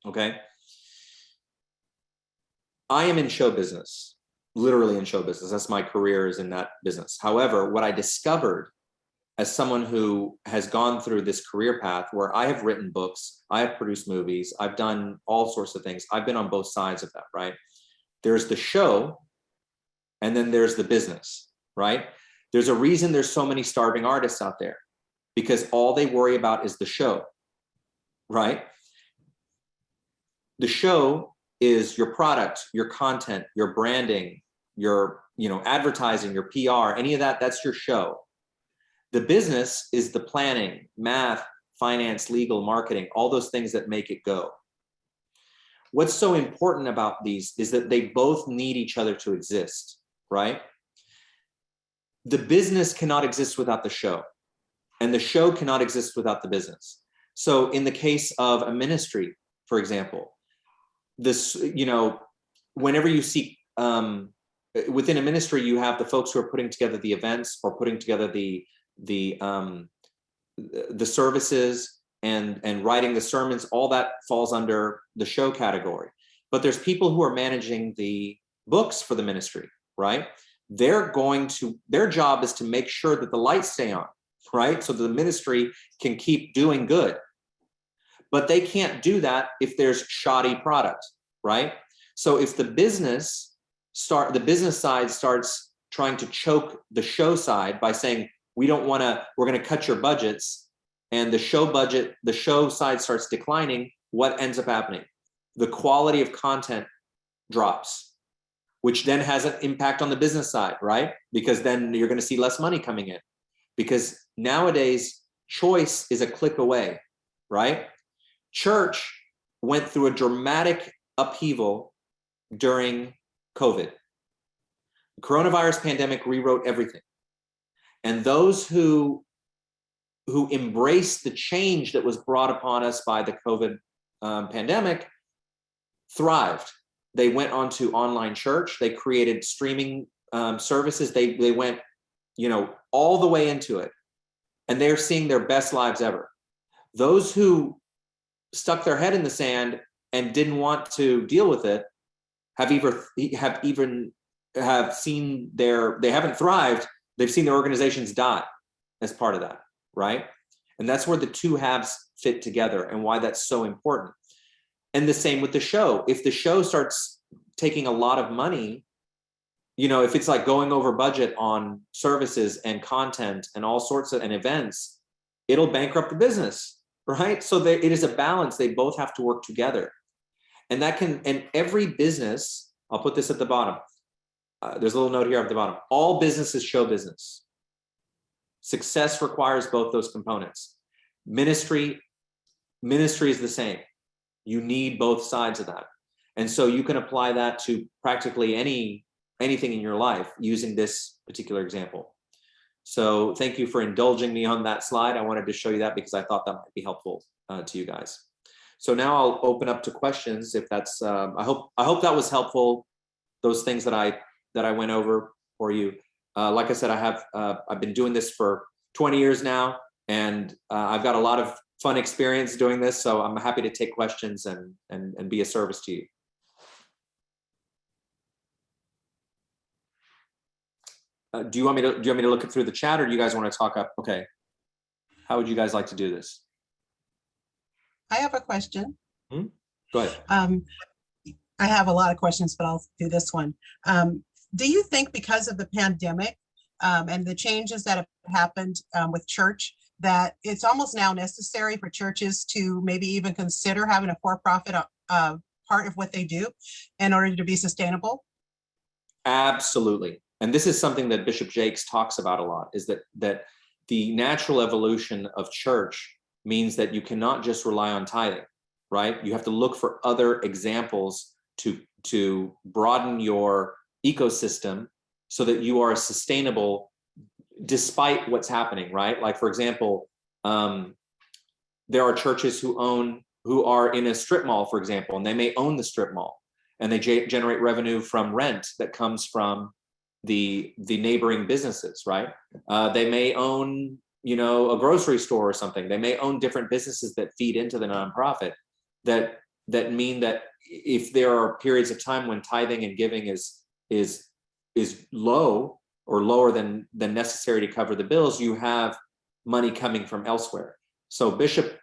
Okay. I am in show business, literally in show business. That's my career, is in that business. However, what I discovered as someone who has gone through this career path where I have written books, I have produced movies, I've done all sorts of things. I've been on both sides of that, right? There's the show, and then there's the business, right? There's a reason there's so many starving artists out there, because all they worry about is the show, right? The show is your product, your content, your branding, your advertising, your PR, any of that, that's your show. The business is the planning, math, finance, legal, marketing, all those things that make it go. What's so important about these is that they both need each other to exist, right? The business cannot exist without the show, and the show cannot exist without the business. So in the case of a ministry, for example, whenever you see, within a ministry, you have the folks who are putting together the events or putting together the services and writing the sermons. All that falls under the show category. But there's people who are managing the books for the ministry, right? Their job is to make sure that the lights stay on, right? So the ministry can keep doing good. But they can't do that if there's shoddy product, right? So if the business side starts trying to choke the show side by saying, we're going to cut your budgets, and the show side starts declining, what ends up happening? The quality of content drops, which then has an impact on the business side, right? Because then you're going to see less money coming in, because nowadays choice is a click away, right? Church went through a dramatic upheaval during COVID. The coronavirus pandemic rewrote everything. And those who embraced the change that was brought upon us by the COVID pandemic thrived. They went on to online church. They created streaming services. They went, all the way into it, and they're seeing their best lives ever. Those who stuck their head in the sand and didn't want to deal with it they haven't thrived. They've seen their organizations die as part of that, right? And that's where the two halves fit together, and why that's so important. And the same with the show. If the show starts taking a lot of money, if it's like going over budget on services and content and all sorts of and events, it'll bankrupt the business, right? So it is a balance. They both have to work together. And every business, I'll put this at the bottom. There's a little note here at the bottom. All business is show business. Success requires both those components. Ministry is the same. You need both sides of that. And so you can apply that to practically anything in your life using this particular example. So thank you for indulging me on that slide. I wanted to show you that because I thought that might be helpful to you guys. So now I'll open up to questions if that's, I hope that was helpful. Those things that I went over for you. Like I said, I've been doing this for 20 years now, and I've got a lot of fun experience doing this. So I'm happy to take questions and be a service to you. Do you want me to look it through the chat, or do you guys want to talk up? Okay. How would you guys like to do this? I have a question. Go ahead. I have a lot of questions, but I'll do this one. Do you think because of the pandemic and the changes that have happened with church, that it's almost now necessary for churches to maybe even consider having a for-profit part of what they do in order to be sustainable? Absolutely. And this is something that Bishop Jakes talks about a lot, is that the natural evolution of church means that you cannot just rely on tithing, right? You have to look for other examples to broaden your ecosystem so that you are sustainable despite what's happening, right? Like, for example, there are churches who are in a strip mall, for example, and they may own the strip mall, and they generate revenue from rent that comes from the neighboring businesses, right? They may own, a grocery store or something. They may own different businesses that feed into the nonprofit that mean that if there are periods of time when tithing and giving is low or lower than necessary to cover the bills, you have money coming from elsewhere. So Bishop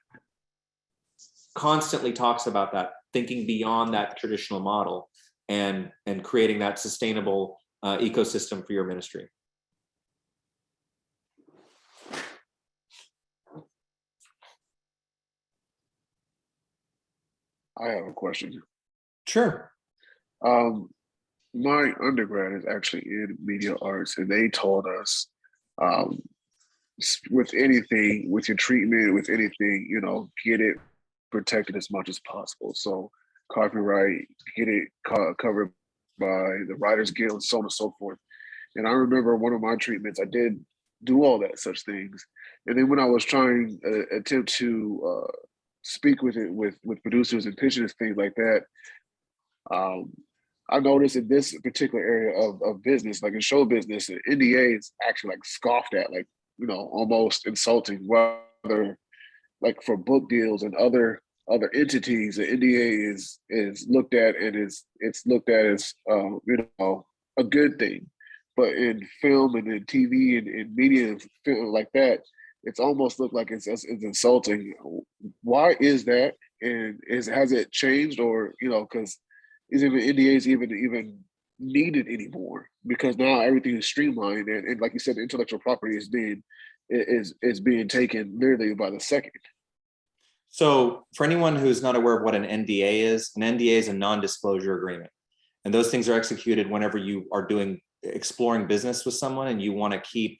constantly talks about that, thinking beyond that traditional model and creating that sustainable ecosystem for your ministry. I have a question. Sure. My undergrad is actually in media arts, and they taught us with anything, with your treatment, with anything, get it protected as much as possible. So copyright, get it covered by the Writers Guild, so on and so forth. And I remember one of my treatments, I did do all that such things. And then when I was trying attempt to speak with producers and pitches, things like that, I noticed in this particular area of business, like in show business, the NDA is actually like scoffed at, like, almost insulting, whether like for book deals and other entities. The NDA is looked at, and it's looked at as a good thing. But in film and in TV and in media and film like that, it's almost looked like it's insulting. Why is that? And has it changed, or because is even NDAs even needed anymore? Because now everything is streamlined, and like you said, the intellectual property is being taken literally by the second. So for anyone who's not aware of what an NDA is a non-disclosure agreement. And those things are executed whenever you are exploring business with someone and you want to keep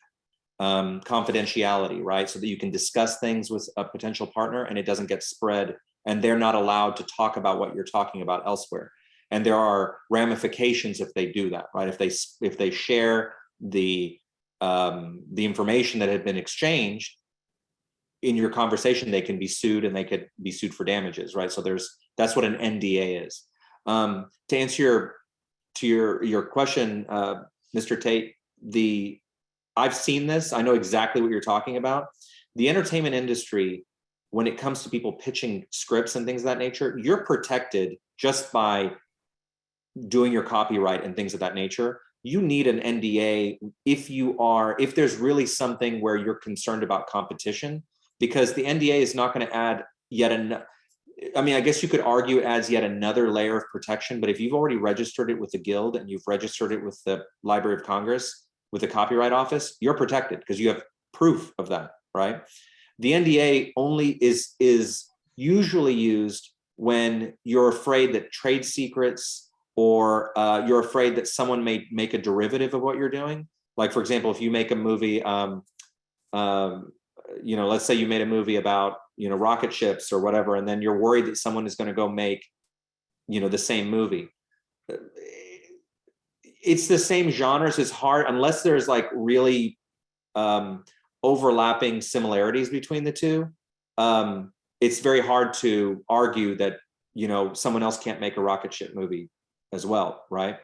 confidentiality, right? So that you can discuss things with a potential partner and it doesn't get spread, and they're not allowed to talk about what you're talking about elsewhere. And there are ramifications if they do that, right? If they share the information that had been exchanged in your conversation, they can be sued, and they could be sued for damages, right? So that's what an NDA is. To answer your question, Mr. Tate, I've seen this. I know exactly what you're talking about. The entertainment industry, when it comes to people pitching scripts and things of that nature, you're protected just by doing your copyright and things of that nature. You need an NDA if there's really something where you're concerned about competition, because the NDA is not going to add yet another. I mean, I guess you could argue it adds yet another layer of protection, but if you've already registered it with the Guild and you've registered it with the Library of Congress, with the Copyright Office, you're protected because you have proof of that, right? The NDA only is usually used when you're afraid that trade secrets or you're afraid that someone may make a derivative of what you're doing. Like, for example, if you make a movie, you know, let's say you made a movie about, you know, rocket ships or whatever, and then you're worried that someone is going to go make, you know, the same movie. It's the same genres. It's hard unless there's like really overlapping similarities between the two. It's very hard to argue that, you know, someone else can't make a rocket ship movie as well, right?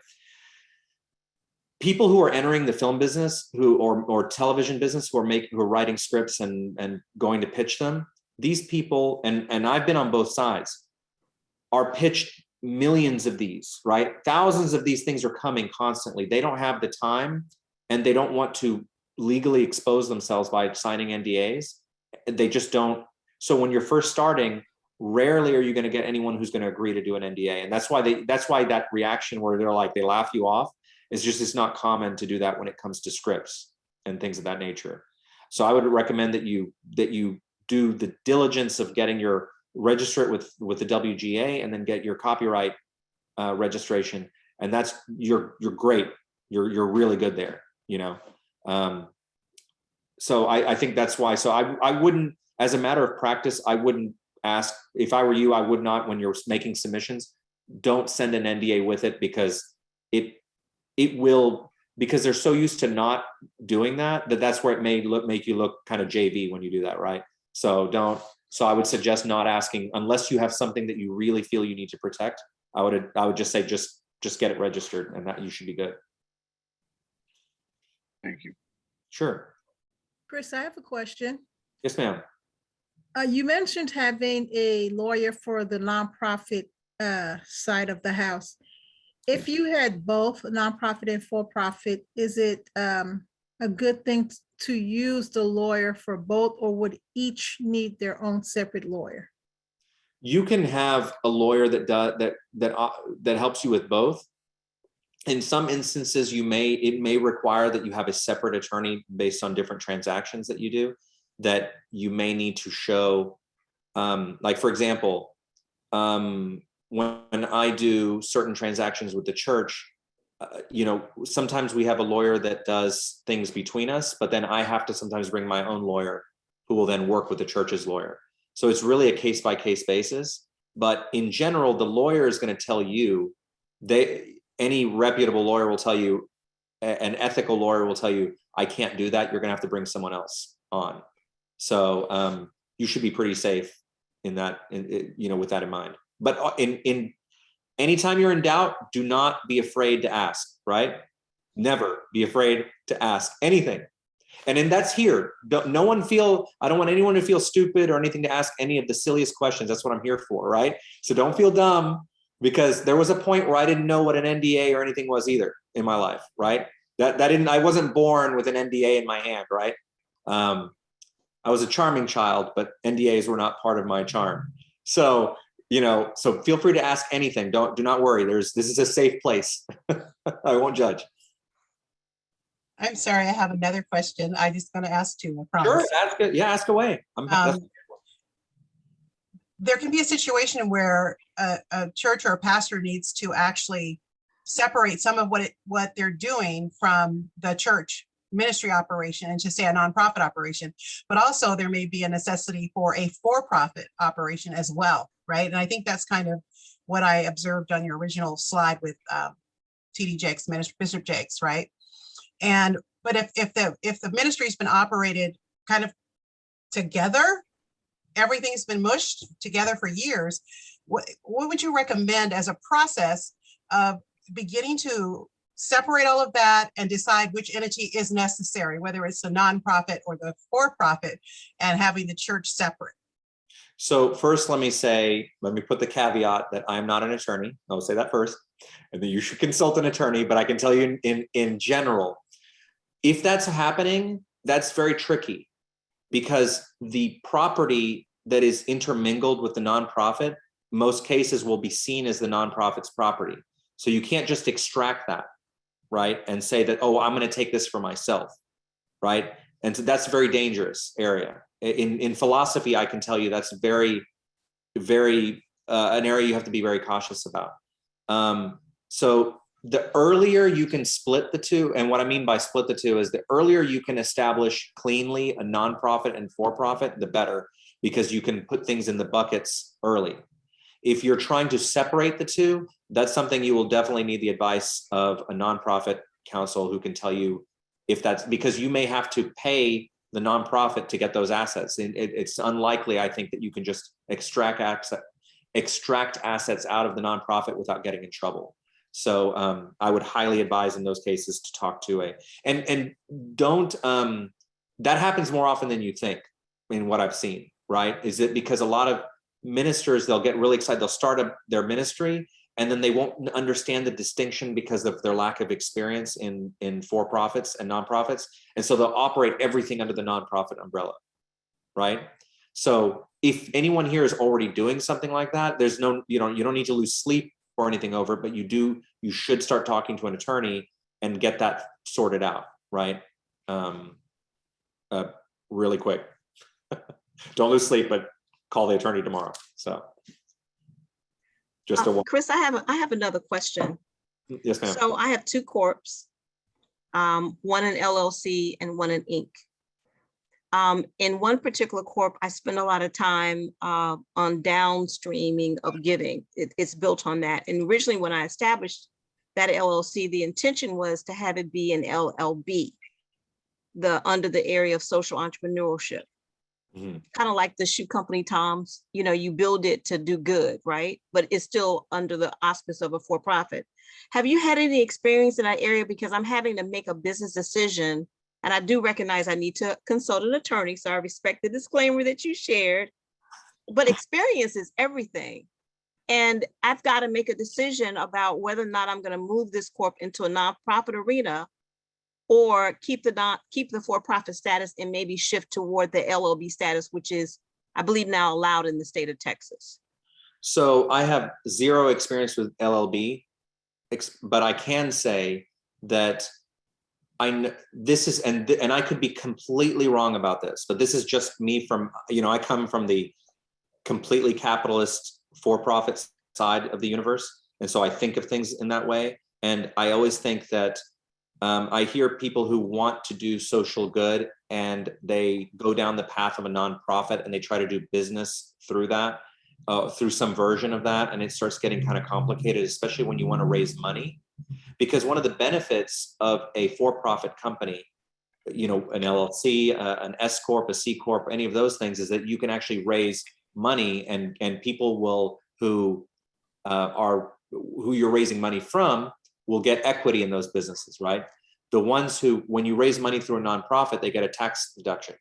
People who are entering the film business, or television business, who are writing scripts and going to pitch them, these people, and I've been on both sides, are pitched millions of these, right? Thousands of these things are coming constantly. They don't have the time, and they don't want to legally expose themselves by signing NDAs. They just don't. So when you're first starting, rarely are you going to get anyone who's going to agree to do an NDA. And that's why that reaction where they're like, they laugh you off, is just, it's not common to do that when it comes to scripts and things of that nature. So I would recommend that you do the diligence of getting your register it with the WGA, and then get your copyright registration. And that's, you're great. You're really good there, you know? So I think that's why. So I wouldn't, as a matter of practice, I wouldn't ask, if I were you, I would not, when you're making submissions, don't send an NDA with it, because it will, because they're so used to not doing that's where it may make you look kind of JV when you do that, right? So I would suggest not asking, unless you have something that you really feel you need to protect. I would just say, just get it registered, and that you should be good. Thank you. Sure. Chris, I have a question. Yes, ma'am. You mentioned having a lawyer for the nonprofit side of the house. If you had both nonprofit and for-profit, is it a good thing to use the lawyer for both, or would each need their own separate lawyer? You can have a lawyer that helps you with both. In some instances, it may require that you have a separate attorney based on different transactions that you do, that you may need to show. Like, for example, when I do certain transactions with the church, you know, sometimes we have a lawyer that does things between us, but then I have to sometimes bring my own lawyer who will then work with the church's lawyer. So it's really a case-by-case basis. But in general, the lawyer is going to tell you, any reputable lawyer will tell you, an ethical lawyer will tell you, I can't do that. You're going to have to bring someone else on. So you should be pretty safe in that, you know, with that in mind. But in anytime you're in doubt, do not be afraid to ask, right? Never be afraid to ask anything. And then that's here. I don't want anyone to feel stupid or anything, to ask any of the silliest questions. That's what I'm here for, right? So don't feel dumb, because there was a point where I didn't know what an NDA or anything was either in my life, right? I wasn't born with an NDA in my hand, right? I was a charming child, but NDAs were not part of my charm. So, you know, so feel free to ask anything. Do not worry. This is a safe place. I won't judge. I'm sorry, I have another question. I'm just going to ask two, I promise. Sure, ask away. There can be a situation where a church or a pastor needs to actually separate some of what they're doing from the church ministry operation and just say a nonprofit operation, but also there may be a necessity for a for-profit operation as well, right? And I think that's kind of what I observed on your original slide with TD Jakes, Bishop Jakes, right? But if the ministry's been operated kind of together, everything's been mushed together for years, what would you recommend as a process of beginning to separate all of that and decide which entity is necessary, whether it's the nonprofit or the for-profit, and having the church separate? So first, let me put the caveat that I'm not an attorney. I'll say that first, and then you should consult an attorney. But I can tell you in general, if that's happening, that's very tricky, because the property that is intermingled with the nonprofit, most cases will be seen as the nonprofit's property. So you can't just extract that, right? And say that, oh, I'm going to take this for myself, right? And so that's a very dangerous area. In philosophy, I can tell you that's very, very, an area you have to be very cautious about. So the earlier you can split the two, and what I mean by split the two is the earlier you can establish cleanly a nonprofit and for-profit, the better, because you can put things in the buckets early. If you're trying to separate the two, that's something you will definitely need the advice of a nonprofit counsel who can tell you if that's, because you may have to pay the nonprofit to get those assets. And it's unlikely, I think, that you can just extract assets out of the nonprofit without getting in trouble. So I would highly advise in those cases to talk to and don't, that happens more often than you think in what I've seen, right? Is it because a lot of ministers, they'll get really excited, they'll start their ministry and then they won't understand the distinction because of their lack of experience in for-profits and nonprofits. And so they'll operate everything under the nonprofit umbrella, right? So if anyone here is already doing something like that, there's no, you don't need to lose sleep or anything over it, but you should start talking to an attorney and get that sorted out, right? Really quick. Don't lose sleep, but call the attorney tomorrow. So just a Chris, I have another question. Yes, ma'am. So I have two corps, one in LLC and one in Inc. In one particular corp, I spend a lot of time on downstreaming of giving. It's built on that. And originally when I established that LLC, the intention was to have it be an LLB, under the area of social entrepreneurship. Mm-hmm. Kind of like the shoe company, Tom's, you build it to do good, right? But it's still under the auspice of a for-profit. Have you had any experience in that area? Because I'm having to make a business decision. And I do recognize I need to consult an attorney. So I respect the disclaimer that you shared, but experience is everything. And I've got to make a decision about whether or not I'm going to move this corp into a nonprofit arena or keep the for-profit status and maybe shift toward the LLB status, which is, I believe, now allowed in the state of Texas. So I have zero experience with LLB, but I can say that this is, and I could be completely wrong about this, but this is just me from, I come from the completely capitalist for-profit side of the universe. And so I think of things in that way. And I always think that I hear people who want to do social good and they go down the path of a nonprofit and they try to do business through that, through some version of that. And it starts getting kind of complicated, especially when you want to raise money. Because one of the benefits of a for-profit company, an LLC, an S Corp, a C Corp, any of those things, is that you can actually raise money and people will, who you're raising money from, will get equity in those businesses, right? The ones who, when you raise money through a nonprofit, they get a tax deduction,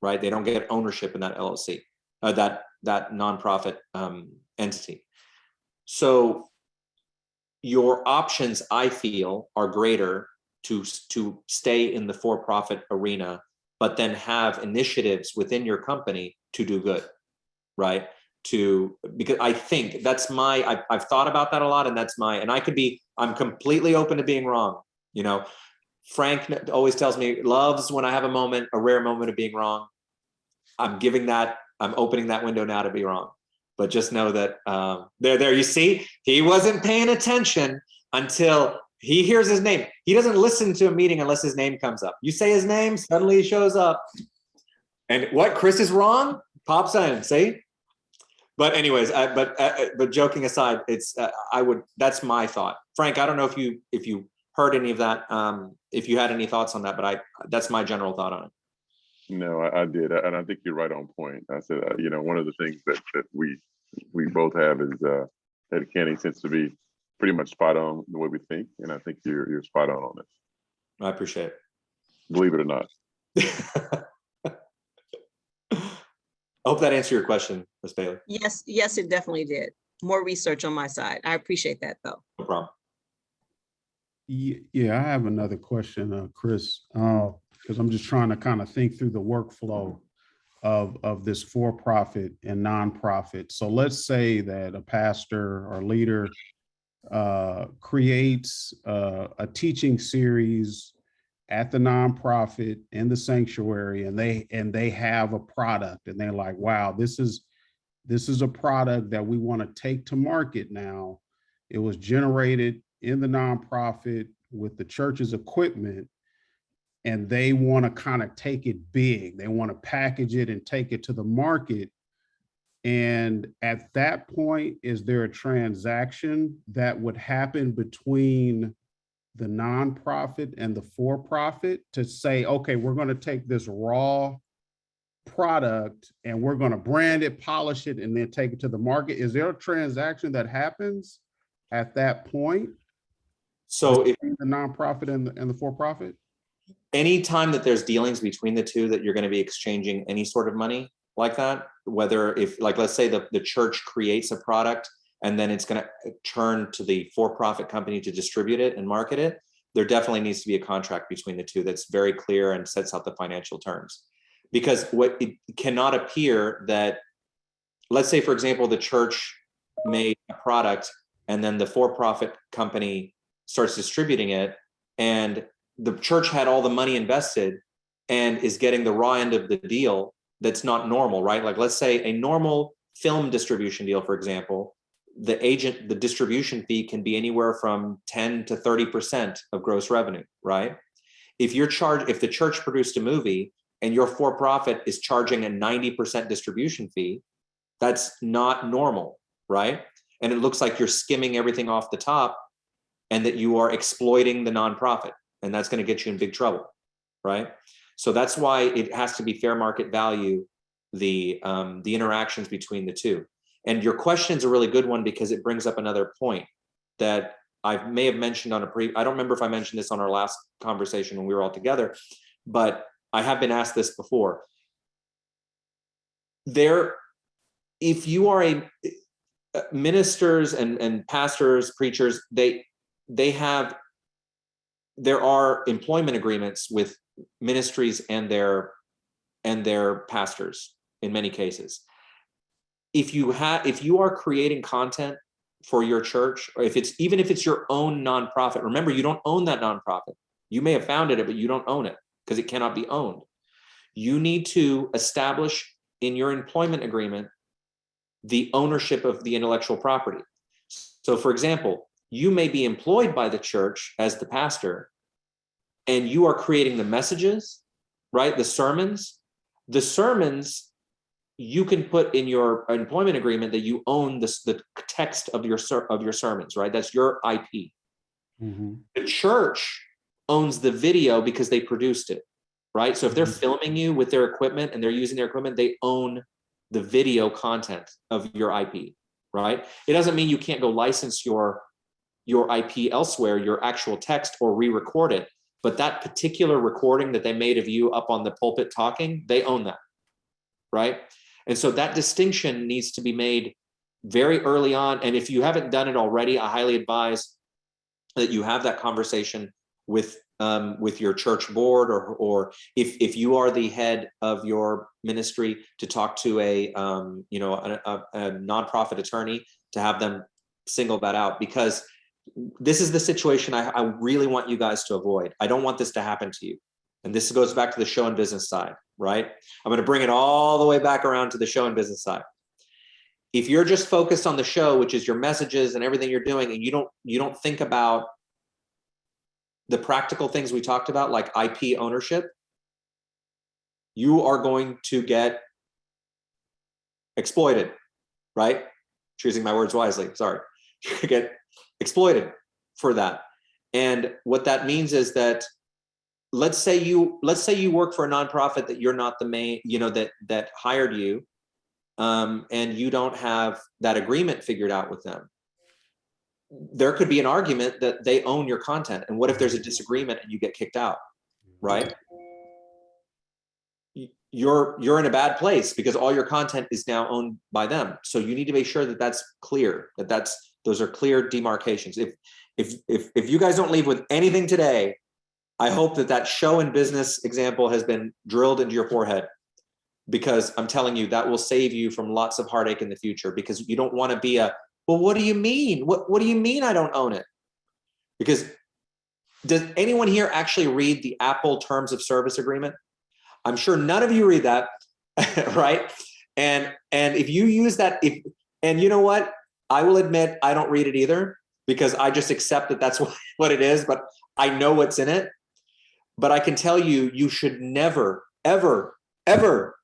right? They don't get ownership in that LLC, that nonprofit entity. So your options, I feel, are greater to stay in the for-profit arena, but then have initiatives within your company to do good, right? Because I think I've thought about that a lot, and I'm completely open to being wrong. Frank always tells me, loves when I have a rare moment of being wrong. I'm opening that window now to be wrong. But just know that there, you see, he wasn't paying attention until he hears his name. He doesn't listen to a meeting unless his name comes up. You say his name, suddenly he shows up. And what Chris is wrong, pops in, see? But anyways, but joking aside, that's my thought. Frank, I don't know if you heard any of that, if you had any thoughts on that, but that's my general thought on it. No, I did, and I think you're right on point. I said, one of the things that we both have is that Kenny tends to be pretty much spot on the way we think, and I think you're spot on this. I appreciate it. Believe it or not. I hope that answered your question, Ms. Bailey. Yes, it definitely did. More research on my side. I appreciate that, though. No problem. Yeah, I have another question, Chris, because I'm just trying to kind of think through the workflow of this for-profit and nonprofit. So let's say that a pastor or leader creates a teaching series at the nonprofit in the sanctuary, and they have a product, and they're like, wow, this is a product that we want to take to market now. It was generated in the nonprofit with the church's equipment, and they want to kind of take it big. They want to package it and take it to the market. And at that point, is there a transaction that would happen between the nonprofit and the for-profit to say, okay, we're going to take this raw product and we're going to brand it, polish it, and then take it to the market? Is there a transaction that happens at that point? So if the nonprofit and the for-profit? anytime that there's dealings between the two, that you're going to be exchanging any sort of money like that, whether if, like, let's say the church creates a product and then it's going to turn to the for-profit company to distribute it and market it, there definitely needs to be a contract between the two that's very clear and sets out the financial terms. Because what it cannot appear that, let's say, for example, the church made a product and then the for-profit company starts distributing it, and the church had all the money invested and is getting the raw end of the deal. That's not normal, right? Like, let's say a normal film distribution deal, for example, the distribution fee can be anywhere from 10 to 30% of gross revenue, right? If the church produced a movie and your for-profit is charging a 90% distribution fee, that's not normal, right? And it looks like you're skimming everything off the top and that you are exploiting the nonprofit, and that's going to get you in big trouble, right? So that's why it has to be fair market value, the interactions between the two. And your question is a really good one because it brings up another point that I may have mentioned on I don't remember if I mentioned this on our last conversation when we were all together, but I have been asked this before. If you are ministers and pastors, preachers, there are employment agreements with ministries and their pastors in many cases. If you are creating content for your church, or even if it's your own nonprofit, remember, you don't own that nonprofit. You may have founded it, but you don't own it because it cannot be owned. You need to establish in your employment agreement the ownership of the intellectual property. So, for example, you may be employed by the church as the pastor, and you are creating the messages, right? The sermons you can put in your employment agreement that you own the text of your sermons, right? That's your IP. Mm-hmm. The church owns the video because they produced it, right? So if they're filming you with their equipment and they're using their equipment, they own the video content of your IP, right? It doesn't mean you can't go license your IP elsewhere, your actual text, or re-record it. But that particular recording that they made of you up on the pulpit talking, they own that, right? And so that distinction needs to be made very early on. And if you haven't done it already, I highly advise that you have that conversation with your church board, or if you are the head of your ministry, to talk to a nonprofit attorney to have them single that out, because this is the situation I really want you guys to avoid. I don't want this to happen to you. And this goes back to the show and business side, right? I'm going to bring it all the way back around to the show and business side. If you're just focused on the show, which is your messages and everything you're doing, and you don't think about the practical things we talked about, like IP ownership, you are going to get exploited, right? Choosing my words wisely, sorry. You get exploited for that. And what that means is that let's say you work for a nonprofit that you're not the main, that hired you, and you don't have that agreement figured out with them. There could be an argument that they own your content. And what if there's a disagreement and you get kicked out, right? You're in a bad place because all your content is now owned by them. So you need to make sure that that's clear, those are clear demarcations. If you guys don't leave with anything today, I hope that show and business example has been drilled into your forehead, because I'm telling you, that will save you from lots of heartache in the future, because you don't want to be well, what do you mean? What do you mean I don't own it? Because does anyone here actually read the Apple Terms of Service Agreement? I'm sure none of you read that, right? And if you use that, and you know what? I will admit I don't read it either, because I just accept that that's what it is, but I know what's in it. But I can tell you, you should never, ever, ever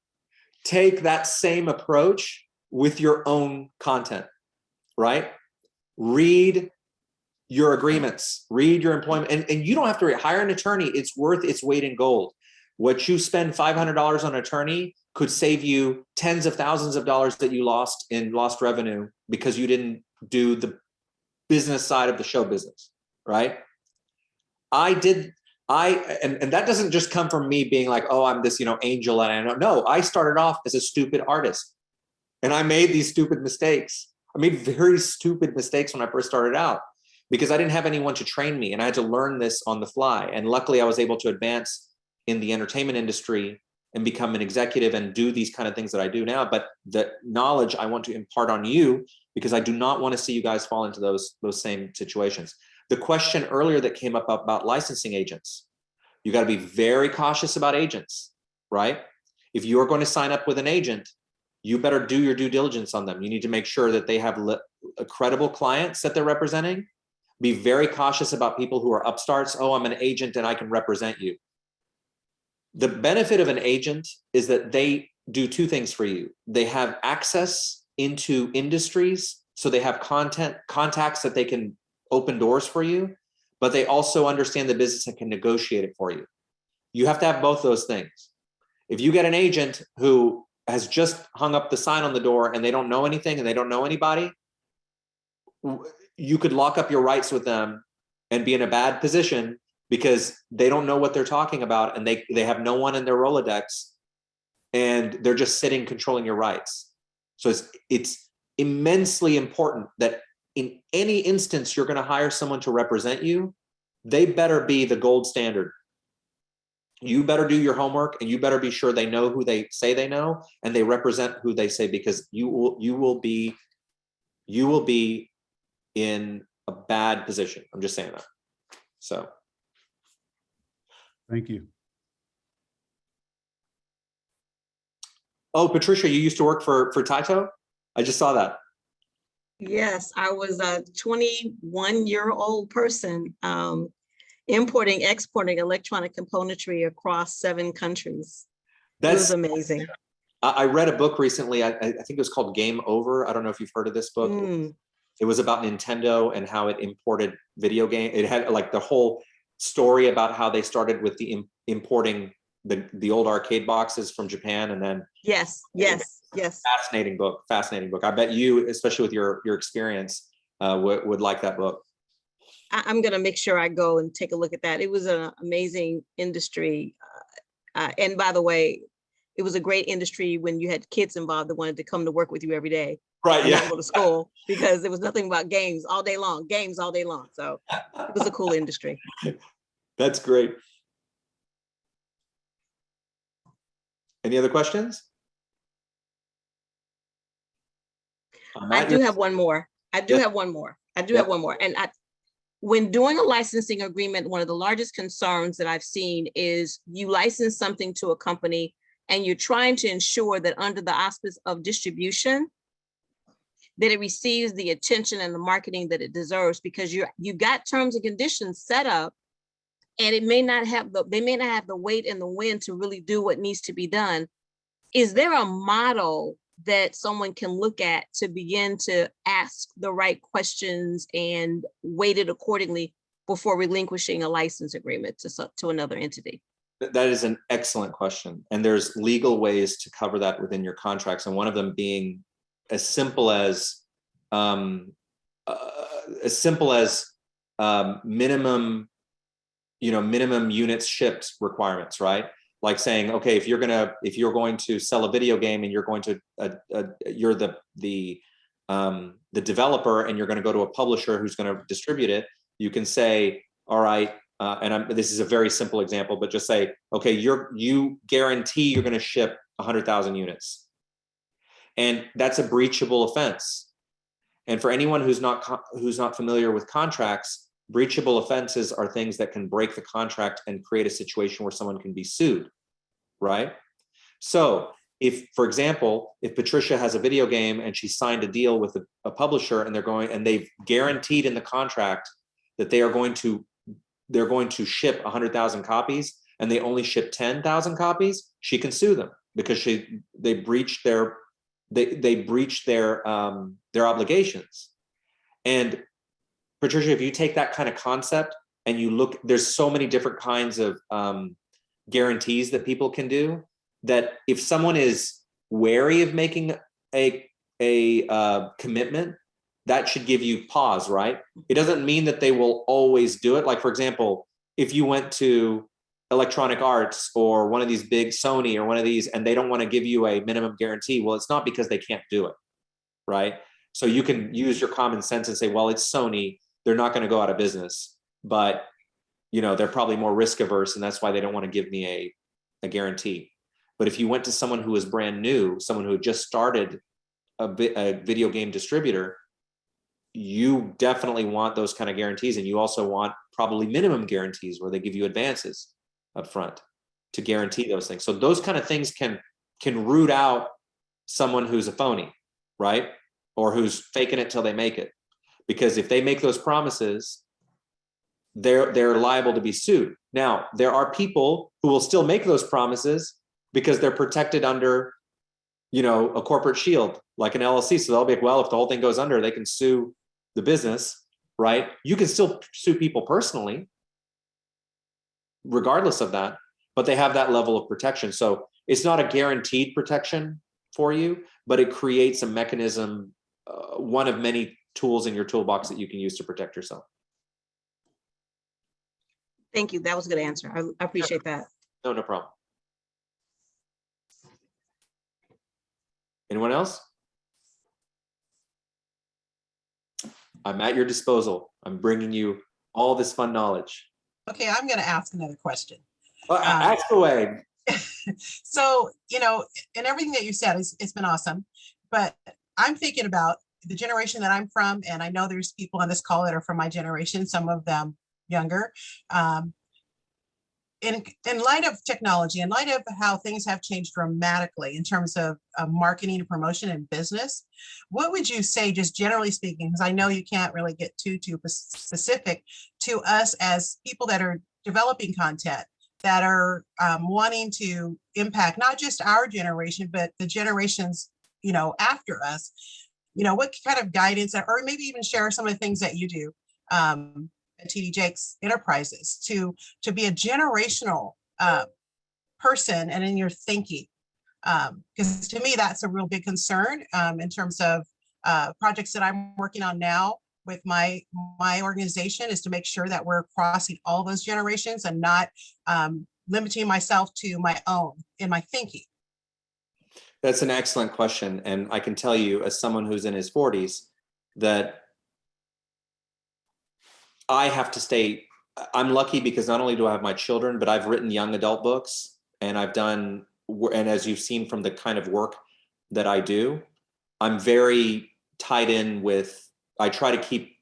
take that same approach with your own content, right? Read your agreements, read your employment, and you don't have to hire an attorney. It's worth its weight in gold. What you spend $500 on an attorney could save you tens of thousands of dollars that you lost in lost revenue because you didn't do the business side of the show business, right? And that doesn't just come from me being like, oh, I'm this, angel, and I don't know. I started off as a stupid artist, and I made these stupid mistakes. I made very stupid mistakes when I first started out because I didn't have anyone to train me, and I had to learn this on the fly. And luckily, I was able to advance in the entertainment industry and become an executive and do these kind of things that I do now. But the knowledge I want to impart on you, because I do not want to see you guys fall into those same situations. The question earlier that came up about licensing agents, you got to be very cautious about agents, right? If you're going to sign up with an agent, you better do your due diligence on them. You need to make sure that they have credible clients that they're representing. Be very cautious about people who are upstarts. Oh, I'm an agent and I can represent you. The benefit of an agent is that they do two things for you. They have access into industries, so they have contacts that they can open doors for you, but they also understand the business and can negotiate it for you. You have to have both those things. If you get an agent who has just hung up the sign on the door and they don't know anything and they don't know anybody, you could lock up your rights with them and be in a bad position because they don't know what they're talking about and they have no one in their Rolodex and they're just sitting controlling your rights. So it's immensely important that in any instance you're going to hire someone to represent you, they better be the gold standard. You better do your homework and you better be sure they know who they say they know and they represent who they say, because you will be in a bad position. I'm just saying that. So. Thank you. Oh, Patricia, you used to work for Taito? I just saw that. Yes, I was a 21-year-old person importing, exporting electronic componentry across 7 countries. It was amazing. I read a book recently. I think it was called Game Over. I don't know if you've heard of this book. It was about Nintendo and how it imported video game. It had like the whole story about how they started with the importing the old arcade boxes from Japan, and then yes. Fascinating book. I bet you, especially with your experience, would like that book. I'm gonna make sure I go and take a look at that. It was an amazing industry, and by the way, it was a great industry when you had kids involved that wanted to come to work with you every day. Right. And Yeah. not go to school, because there was nothing about games all day long. So it was a cool industry. That's great. Any other questions? I do have one more. And when doing a licensing agreement, one of the largest concerns that I've seen is you license something to a company and you're trying to ensure that under the auspice of distribution, that it receives the attention and the marketing that it deserves, because you got terms and conditions set up, and they may not have the weight and the wind to really do what needs to be done. Is there a model that someone can look at to begin to ask the right questions and weight it accordingly before relinquishing a license agreement to another entity? That is an excellent question. And there's legal ways to cover that within your contracts. And one of them being as simple as minimum units shipped requirements, right? Like saying, okay, if you're going to sell a video game and you're going to you're the developer and you're going to go to a publisher who's going to distribute it, you can say, all right, this is a very simple example, but just say, okay, you guarantee you're going to ship 100,000 units. And that's a breachable offense. And for anyone who's not familiar with contracts, breachable offenses are things that can break the contract and create a situation where someone can be sued, right? So if, for example, if Patricia has a video game and she signed a deal with a publisher and they've guaranteed in the contract that they're going to ship 100,000 copies and they only ship 10,000 copies, she can sue them because they breached their obligations. And Patricia, if you take that kind of concept and you look, there's so many different kinds of guarantees that people can do, that if someone is wary of making a commitment, that should give you pause, right? It doesn't mean that they will always do it. Like, for example, if you went to Electronic Arts or one of these big Sony or one of these, and they don't want to give you a minimum guarantee, well, it's not because they can't do it, right? So you can use your common sense and say, well, it's Sony, they're not going to go out of business, but they're probably more risk averse, and that's why they don't want to give me a guarantee. But if you went to someone who was brand new, someone who had just started a video game distributor, you definitely want those kind of guarantees. And you also want probably minimum guarantees where they give you advances up front to guarantee those things. So those kind of things can root out someone who's a phony, right? Or who's faking it till they make it. Because if they make those promises, they're liable to be sued. Now, there are people who will still make those promises because they're protected under, a corporate shield, like an LLC. So they'll be like, well, if the whole thing goes under, they can sue the business, right? You can still sue people personally, regardless of that, but they have that level of protection. So it's not a guaranteed protection for you, but it creates a mechanism, one of many tools in your toolbox that you can use to protect yourself. Thank you. That was a good answer. I appreciate that. No problem. Anyone else? I'm at your disposal. I'm bringing you all this fun knowledge. Okay, I'm going to ask another question. Well, ask away. So, and everything that you said it's been awesome, but I'm thinking about the generation that I'm from, and I know there's people on this call that are from my generation, some of them younger. In light of technology, in light of how things have changed dramatically in terms of marketing and promotion and business, what would you say, just generally speaking, because I know you can't really get too specific, to us as people that are developing content, that are wanting to impact not just our generation, but the generations, after us, what kind of guidance, or maybe even share some of the things that you do at TD Jakes Enterprises to be a generational person and in your thinking. Because to me, that's a real big concern in terms of projects that I'm working on now with my organization, is to make sure that we're crossing all those generations and not limiting myself to my own in my thinking. That's an excellent question. And I can tell you, as someone who's in his 40s, that I have to stay, I'm lucky because not only do I have my children, but I've written young adult books, and I've done, and as you've seen from the kind of work that I do, I'm very tied in with, I try to keep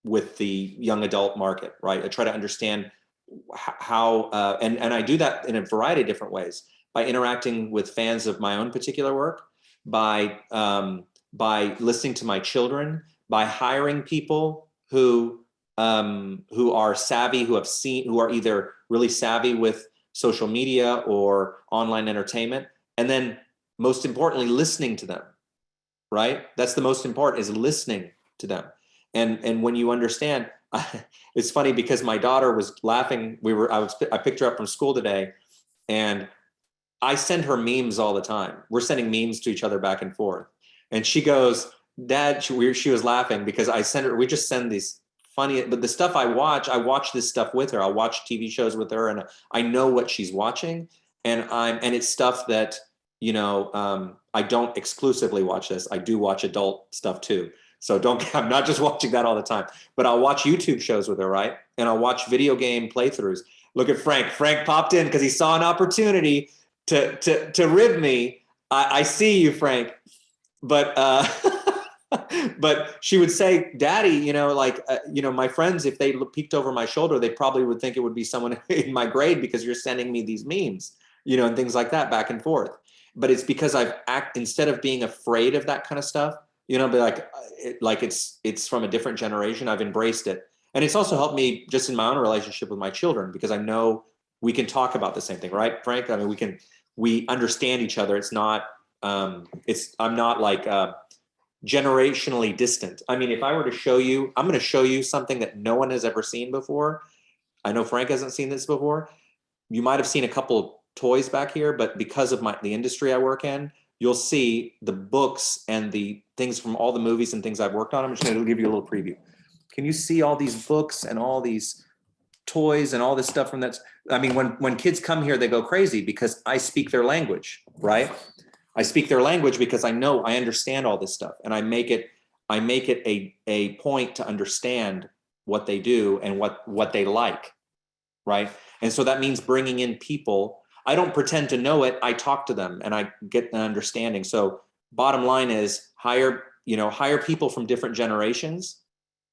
with the young adult market, right? I try to understand how, and I do that in a variety of different ways, by interacting with fans of my own particular work, by listening to my children, by hiring people who are savvy, who are either really savvy with social media or online entertainment, and then most importantly, listening to them, right? That's the most important, is listening to them. And when you understand, it's funny because my daughter was laughing. I picked her up from school today, and I send her memes all the time. We're sending memes to each other back and forth. And she goes, Dad, she was laughing because we just send these funny, but the stuff I watch this stuff with her. I'll watch TV shows with her, and I know what she's watching. And it's stuff that, I don't exclusively watch this. I do watch adult stuff too. So I'm not just watching that all the time, but I'll watch YouTube shows with her, right? And I'll watch video game playthroughs. Look at Frank. Frank popped in because he saw an opportunity to rib me. I see you, Frank. But but she would say, Daddy, my friends, if they peeked over my shoulder, they probably would think it would be someone in my grade because you're sending me these memes, and things like that back and forth. but it's because instead of being afraid of that kind of stuff, be like it's from a different generation, I've embraced it. And it's also helped me just in my own relationship with my children, because I know we can talk about the same thing, right, Frank? I mean, we understand each other. It's not, I'm not like generationally distant. I mean, if I were to show you, I'm going to show you something that no one has ever seen before. I know Frank hasn't seen this before. You might have seen a couple toys back here, but because of the industry I work in, you'll see the books and the things from all the movies and things I've worked on. I'm just going to give you a little preview. Can you see all these books and all these toys and all this stuff from that? I mean, when kids come here, they go crazy because I speak their language, right? I speak their language because I understand all this stuff, and I make it a point to understand what they do and what they like, right? And so that means bringing in people. I don't pretend to know it. I talk to them and I get an understanding. So bottom line is hire people from different generations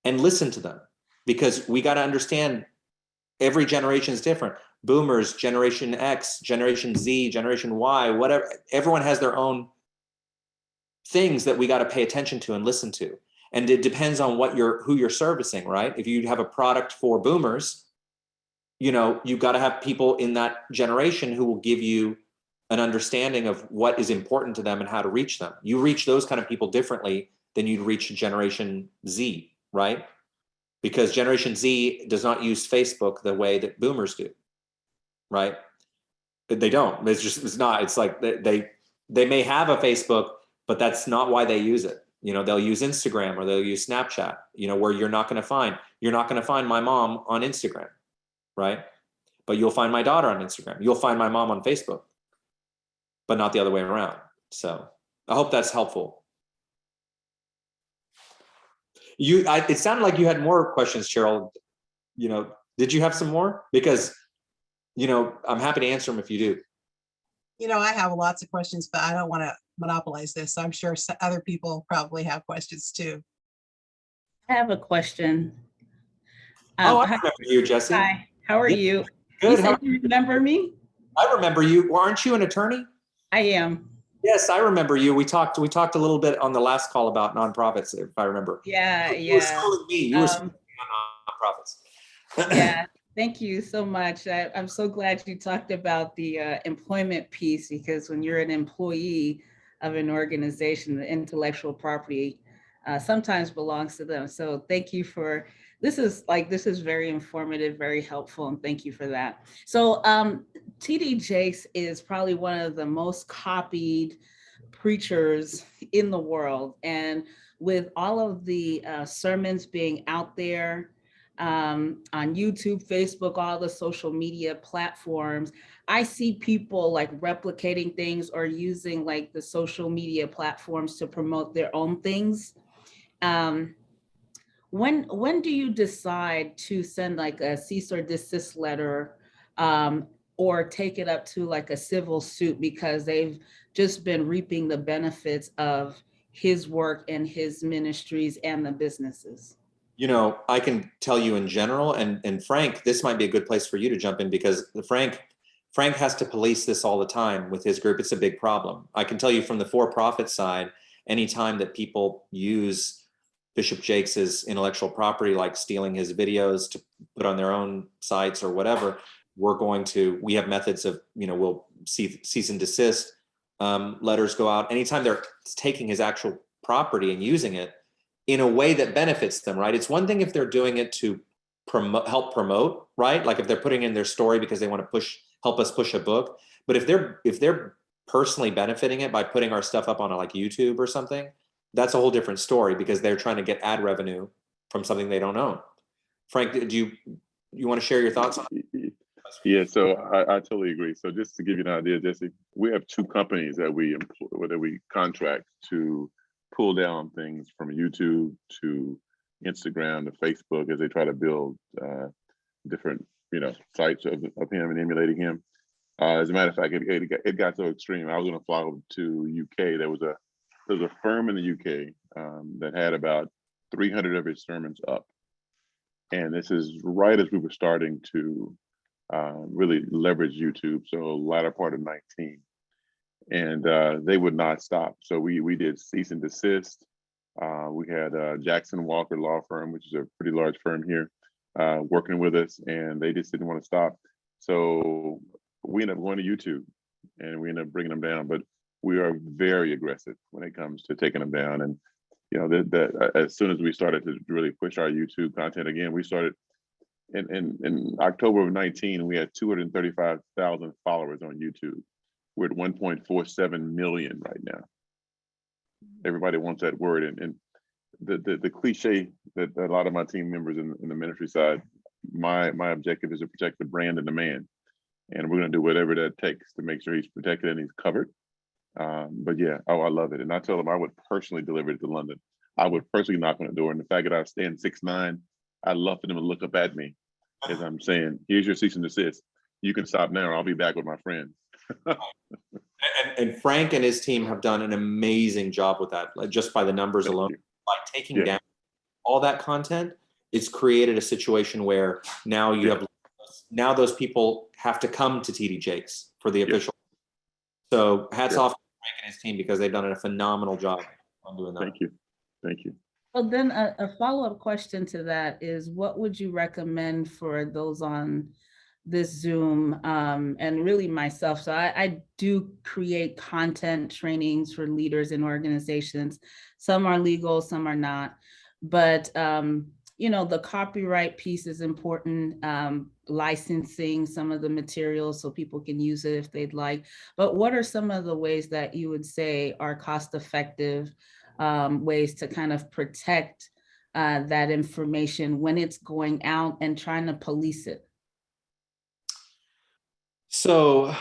and listen to them, because we got to understand every generation is different. Boomers, Generation X, Generation Z, Generation Y, whatever. Everyone has their own things that we got to pay attention to and listen to. And it depends on who you're servicing, right? If you have a product for boomers, you've got to have people in that generation who will give you an understanding of what is important to them and how to reach them. You reach those kind of people differently than you'd reach Generation Z, right? Because Generation Z does not use Facebook the way that boomers do, right? They don't. It's not. It's like they may have a Facebook, but that's not why they use it. They'll use Instagram or they'll use Snapchat, where you're not going to find my mom on Instagram, right? But you'll find my daughter on Instagram. You'll find my mom on Facebook, but not the other way around. So I hope that's helpful. It sounded like you had more questions, Cheryl. Did you have some more? Because, I'm happy to answer them if you do. I have lots of questions, but I don't want to monopolize this. So I'm sure other people probably have questions too. I have a question. I remember you, Jesse. Hi, how are you? Good. You said you remember me? I remember you. Aren't you an attorney? I am. Yes, I remember you. We talked a little bit on the last call about nonprofits, if I remember. Yeah. You were schooling me. You were schooling me on nonprofits. Yeah. Thank you so much. I'm so glad you talked about the employment piece, because when you're an employee of an organization, the intellectual property sometimes belongs to them. So thank you for, this is very informative, very helpful, and thank you for that. So TD Jakes is probably one of the most copied preachers in the world. And with all of the sermons being out there, on YouTube, Facebook, all the social media platforms, I see people like replicating things or using like the social media platforms to promote their own things. When do you decide to send like a cease or desist letter, or take it up to like a civil suit because they've just been reaping the benefits of his work and his ministries and the businesses? I can tell you in general, and Frank, this might be a good place for you to jump in, because Frank has to police this all the time with his group. It's a big problem. I can tell you from the for-profit side, anytime that people use Bishop Jakes's intellectual property, like stealing his videos to put on their own sites or whatever, we have methods of, we'll cease and desist, letters go out. Anytime they're taking his actual property and using it in a way that benefits them, right? It's one thing if they're doing it to help promote, right? Like if they're putting in their story because they want to help us push a book. But if they're personally benefiting it by putting our stuff up on like YouTube or something, that's a whole different story, because they're trying to get ad revenue from something they don't own. Frank, do you want to share your thoughts on it? Yeah, so I totally agree. So just to give you an idea, Jesse, we have two companies that we contract to pull down things from YouTube to Instagram to Facebook as they try to build different sites of him and emulating him. As a matter of fact, it got so extreme. I was going to fly over to UK. There was a firm in the UK that had about 300 of his sermons up, and this is right as we were starting to really leverage YouTube. So latter part of 19. and they would not stop. So we did cease and desist. We had Jackson Walker Law Firm, which is a pretty large firm here, working with us, and they just didn't want to stop. So we ended up going to YouTube, and we ended up bringing them down. But we are very aggressive when it comes to taking them down. And you know, as soon as we started to really push our YouTube content again, we started in October of 19. We had 235,000 followers on YouTube. We're at 1.47 million right now. Everybody wants that word, and the cliche that a lot of my team members in the ministry side, my objective is to protect the brand and the man, and we're going to do whatever that takes to make sure he's protected and he's covered. But yeah, oh, I love it, and I tell them I would personally deliver it to London. I would personally knock on the door, and the fact that I stand 6'9", I'd love for them to look up at me as I'm saying, "Here's your cease and desist. You can stop now, or I'll be back with my friends." And Frank and his team have done an amazing job with that, like just by the numbers alone. By taking down all that content, it's created a situation where now you have, now those people have to come to TD Jakes for the official. So hats off to Frank and his team, because they've done a phenomenal job on doing that. Thank you. Thank you. Well, then a follow-up question to that is, what would you recommend for those on this Zoom, and really myself? So I do create content trainings for leaders in organizations. Some are legal, some are not. But, you know, the copyright piece is important, licensing some of the materials so people can use it if they'd like. But what are some of the ways that you would say are cost-effective ways to kind of protect that information when it's going out and trying to police it? So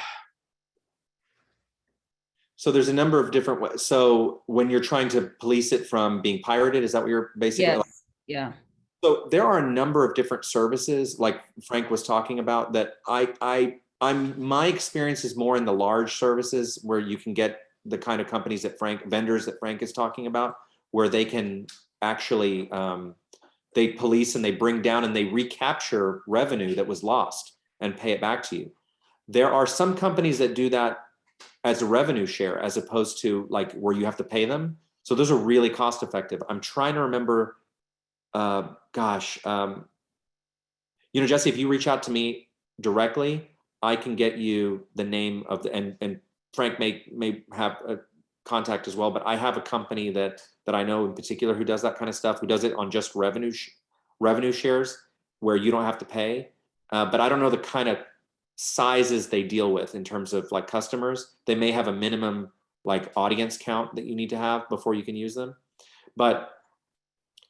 there's a number of different ways. So when you're trying to police it from being pirated, is that what you're basically? Yes. Yeah. So there are a number of different services, like Frank was talking about, that my experience is more in the large services where you can get the kind of companies that vendors that Frank is talking about, where they can actually, they police and they bring down and they recapture revenue that was lost and pay it back to you. There are some companies that do that as a revenue share, as opposed to like where you have to pay them. So those are really cost effective. I'm trying to remember, you know, Jesse, if you reach out to me directly, I can get you the name of the, and Frank may have a contact as well, but I have a company that I know in particular who does that kind of stuff, who does it on just revenue shares where you don't have to pay. But I don't know the kind of sizes they deal with in terms of like customers. They may have a minimum like audience count that you need to have before you can use them. But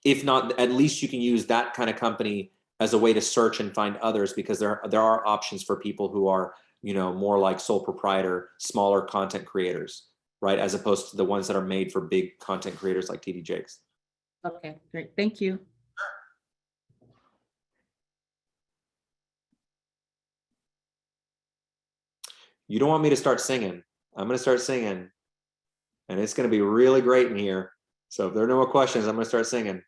if not, at least you can use that kind of company as a way to search and find others, because there are options for people who are, you know, more like sole proprietor, smaller content creators, right? As opposed to the ones that are made for big content creators like TD Jakes. Okay, great. Thank you. You don't want me to start singing. I'm going to start singing, and it's going to be really great in here. So if there are no more questions, I'm going to start singing,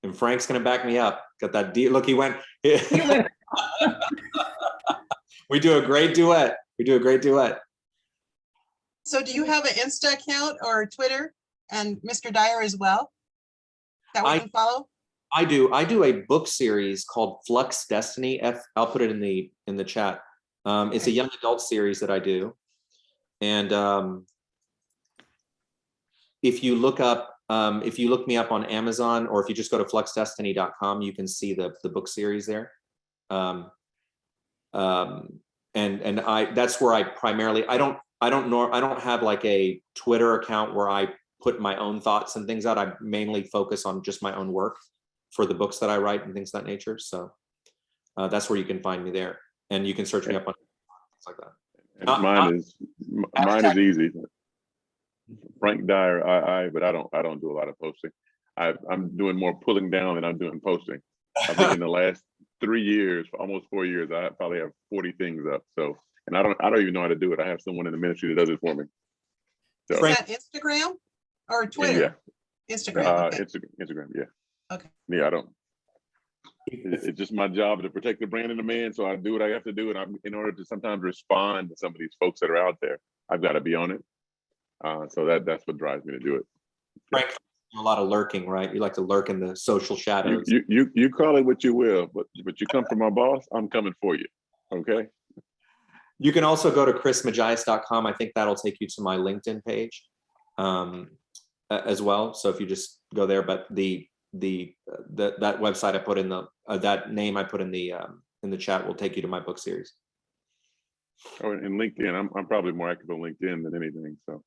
and Frank's going to back me up. Got that look, he went. We do a great duet. So do you have an Insta account or Twitter, and Mr. Dyer as well, that we can follow? I do a book series called Flux Destiny. I'll put it in the chat. It's a young adult series that I do. And if you look me up on Amazon, or if you just go to fluxdestiny.com, you can see the book series there. And that's where I primarily, I don't have like a Twitter account where I put my own thoughts and things out. I mainly focus on just my own work for the books that I write and things of that nature. So that's where you can find me there, and you can search me up on things like that. And mine is easy. Frank Dyer, but I don't do a lot of posting. I'm doing more pulling down than I'm doing posting. I think in the last 3 years, for almost 4 years, I probably have 40 things up. So, and I don't even know how to do it. I have someone in the ministry that does it for me. So, is that Instagram or Twitter? Yeah. Instagram. Okay. Instagram. Yeah. Okay. Yeah, I don't. It's just my job to protect the brand and the man. So I do what I have to do, and in order to sometimes respond to some of these folks that are out there, I've got to be on it. So that's what drives me to do it. Frank, a lot of lurking, right? You like to lurk in the social shadows. You call it what you will, but you come from my boss, I'm coming for you. Okay. You can also go to chrismoujaes.com. I think that'll take you to my LinkedIn page as well. So if you just go there, but that website I put in the that name I put in the chat will take you to my book series. Oh, and LinkedIn, I'm probably more active on LinkedIn than anything. So.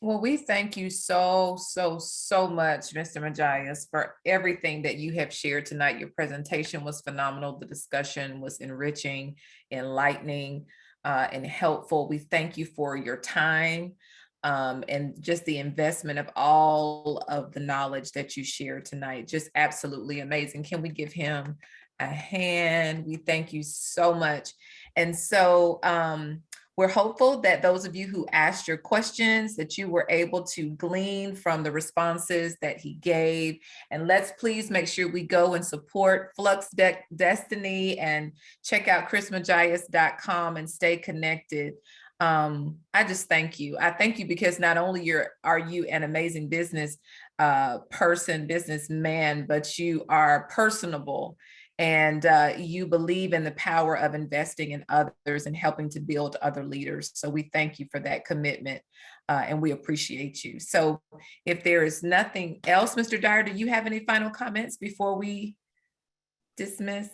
Well, we thank you so much, Mr. Moujaes, for everything that you have shared tonight. Your presentation was phenomenal. The discussion was enriching, enlightening, and helpful. We thank you for your time and just the investment of all of the knowledge that you shared tonight. Just absolutely amazing. Can we give him a hand? We thank you so much. And so, we're hopeful that those of you who asked your questions, that you were able to glean from the responses that he gave. And let's please make sure we go and support Flux Destiny and check out chrismoujaes.com and stay connected. I just thank you. I thank you because not only are you an amazing business businessman, but you are personable. And you believe in the power of investing in others and helping to build other leaders. So we thank you for that commitment and we appreciate you. So if there is nothing else, Mr. Dyer, do you have any final comments before we dismiss?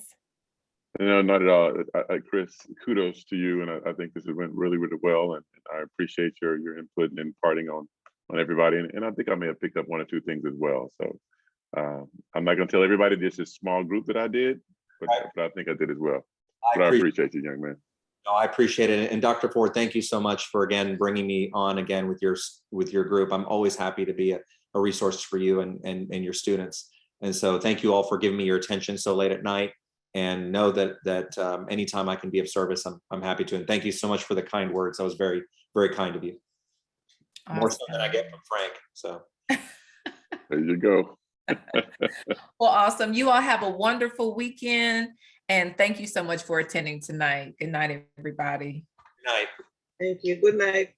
No, not at all. Chris, kudos to you. And I think this went really, really well. And I appreciate your input and imparting on everybody. And I think I may have picked up one or two things as well. So I'm not going to tell everybody this is a small group that I did, but I think I did as well. But I appreciate you, young man. No, I appreciate it. And Dr. Ford, thank you so much for, again, bringing me on again with your group. I'm always happy to be a resource for you and your students. And so thank you all for giving me your attention so late at night, and know that anytime I can be of service, I'm happy to. And thank you so much for the kind words. That was very, very kind of you. Awesome. More so than I get from Frank. So there you go. Well, awesome. You all have a wonderful weekend. And thank you so much for attending tonight. Good night, everybody. Good night. Thank you. Good night.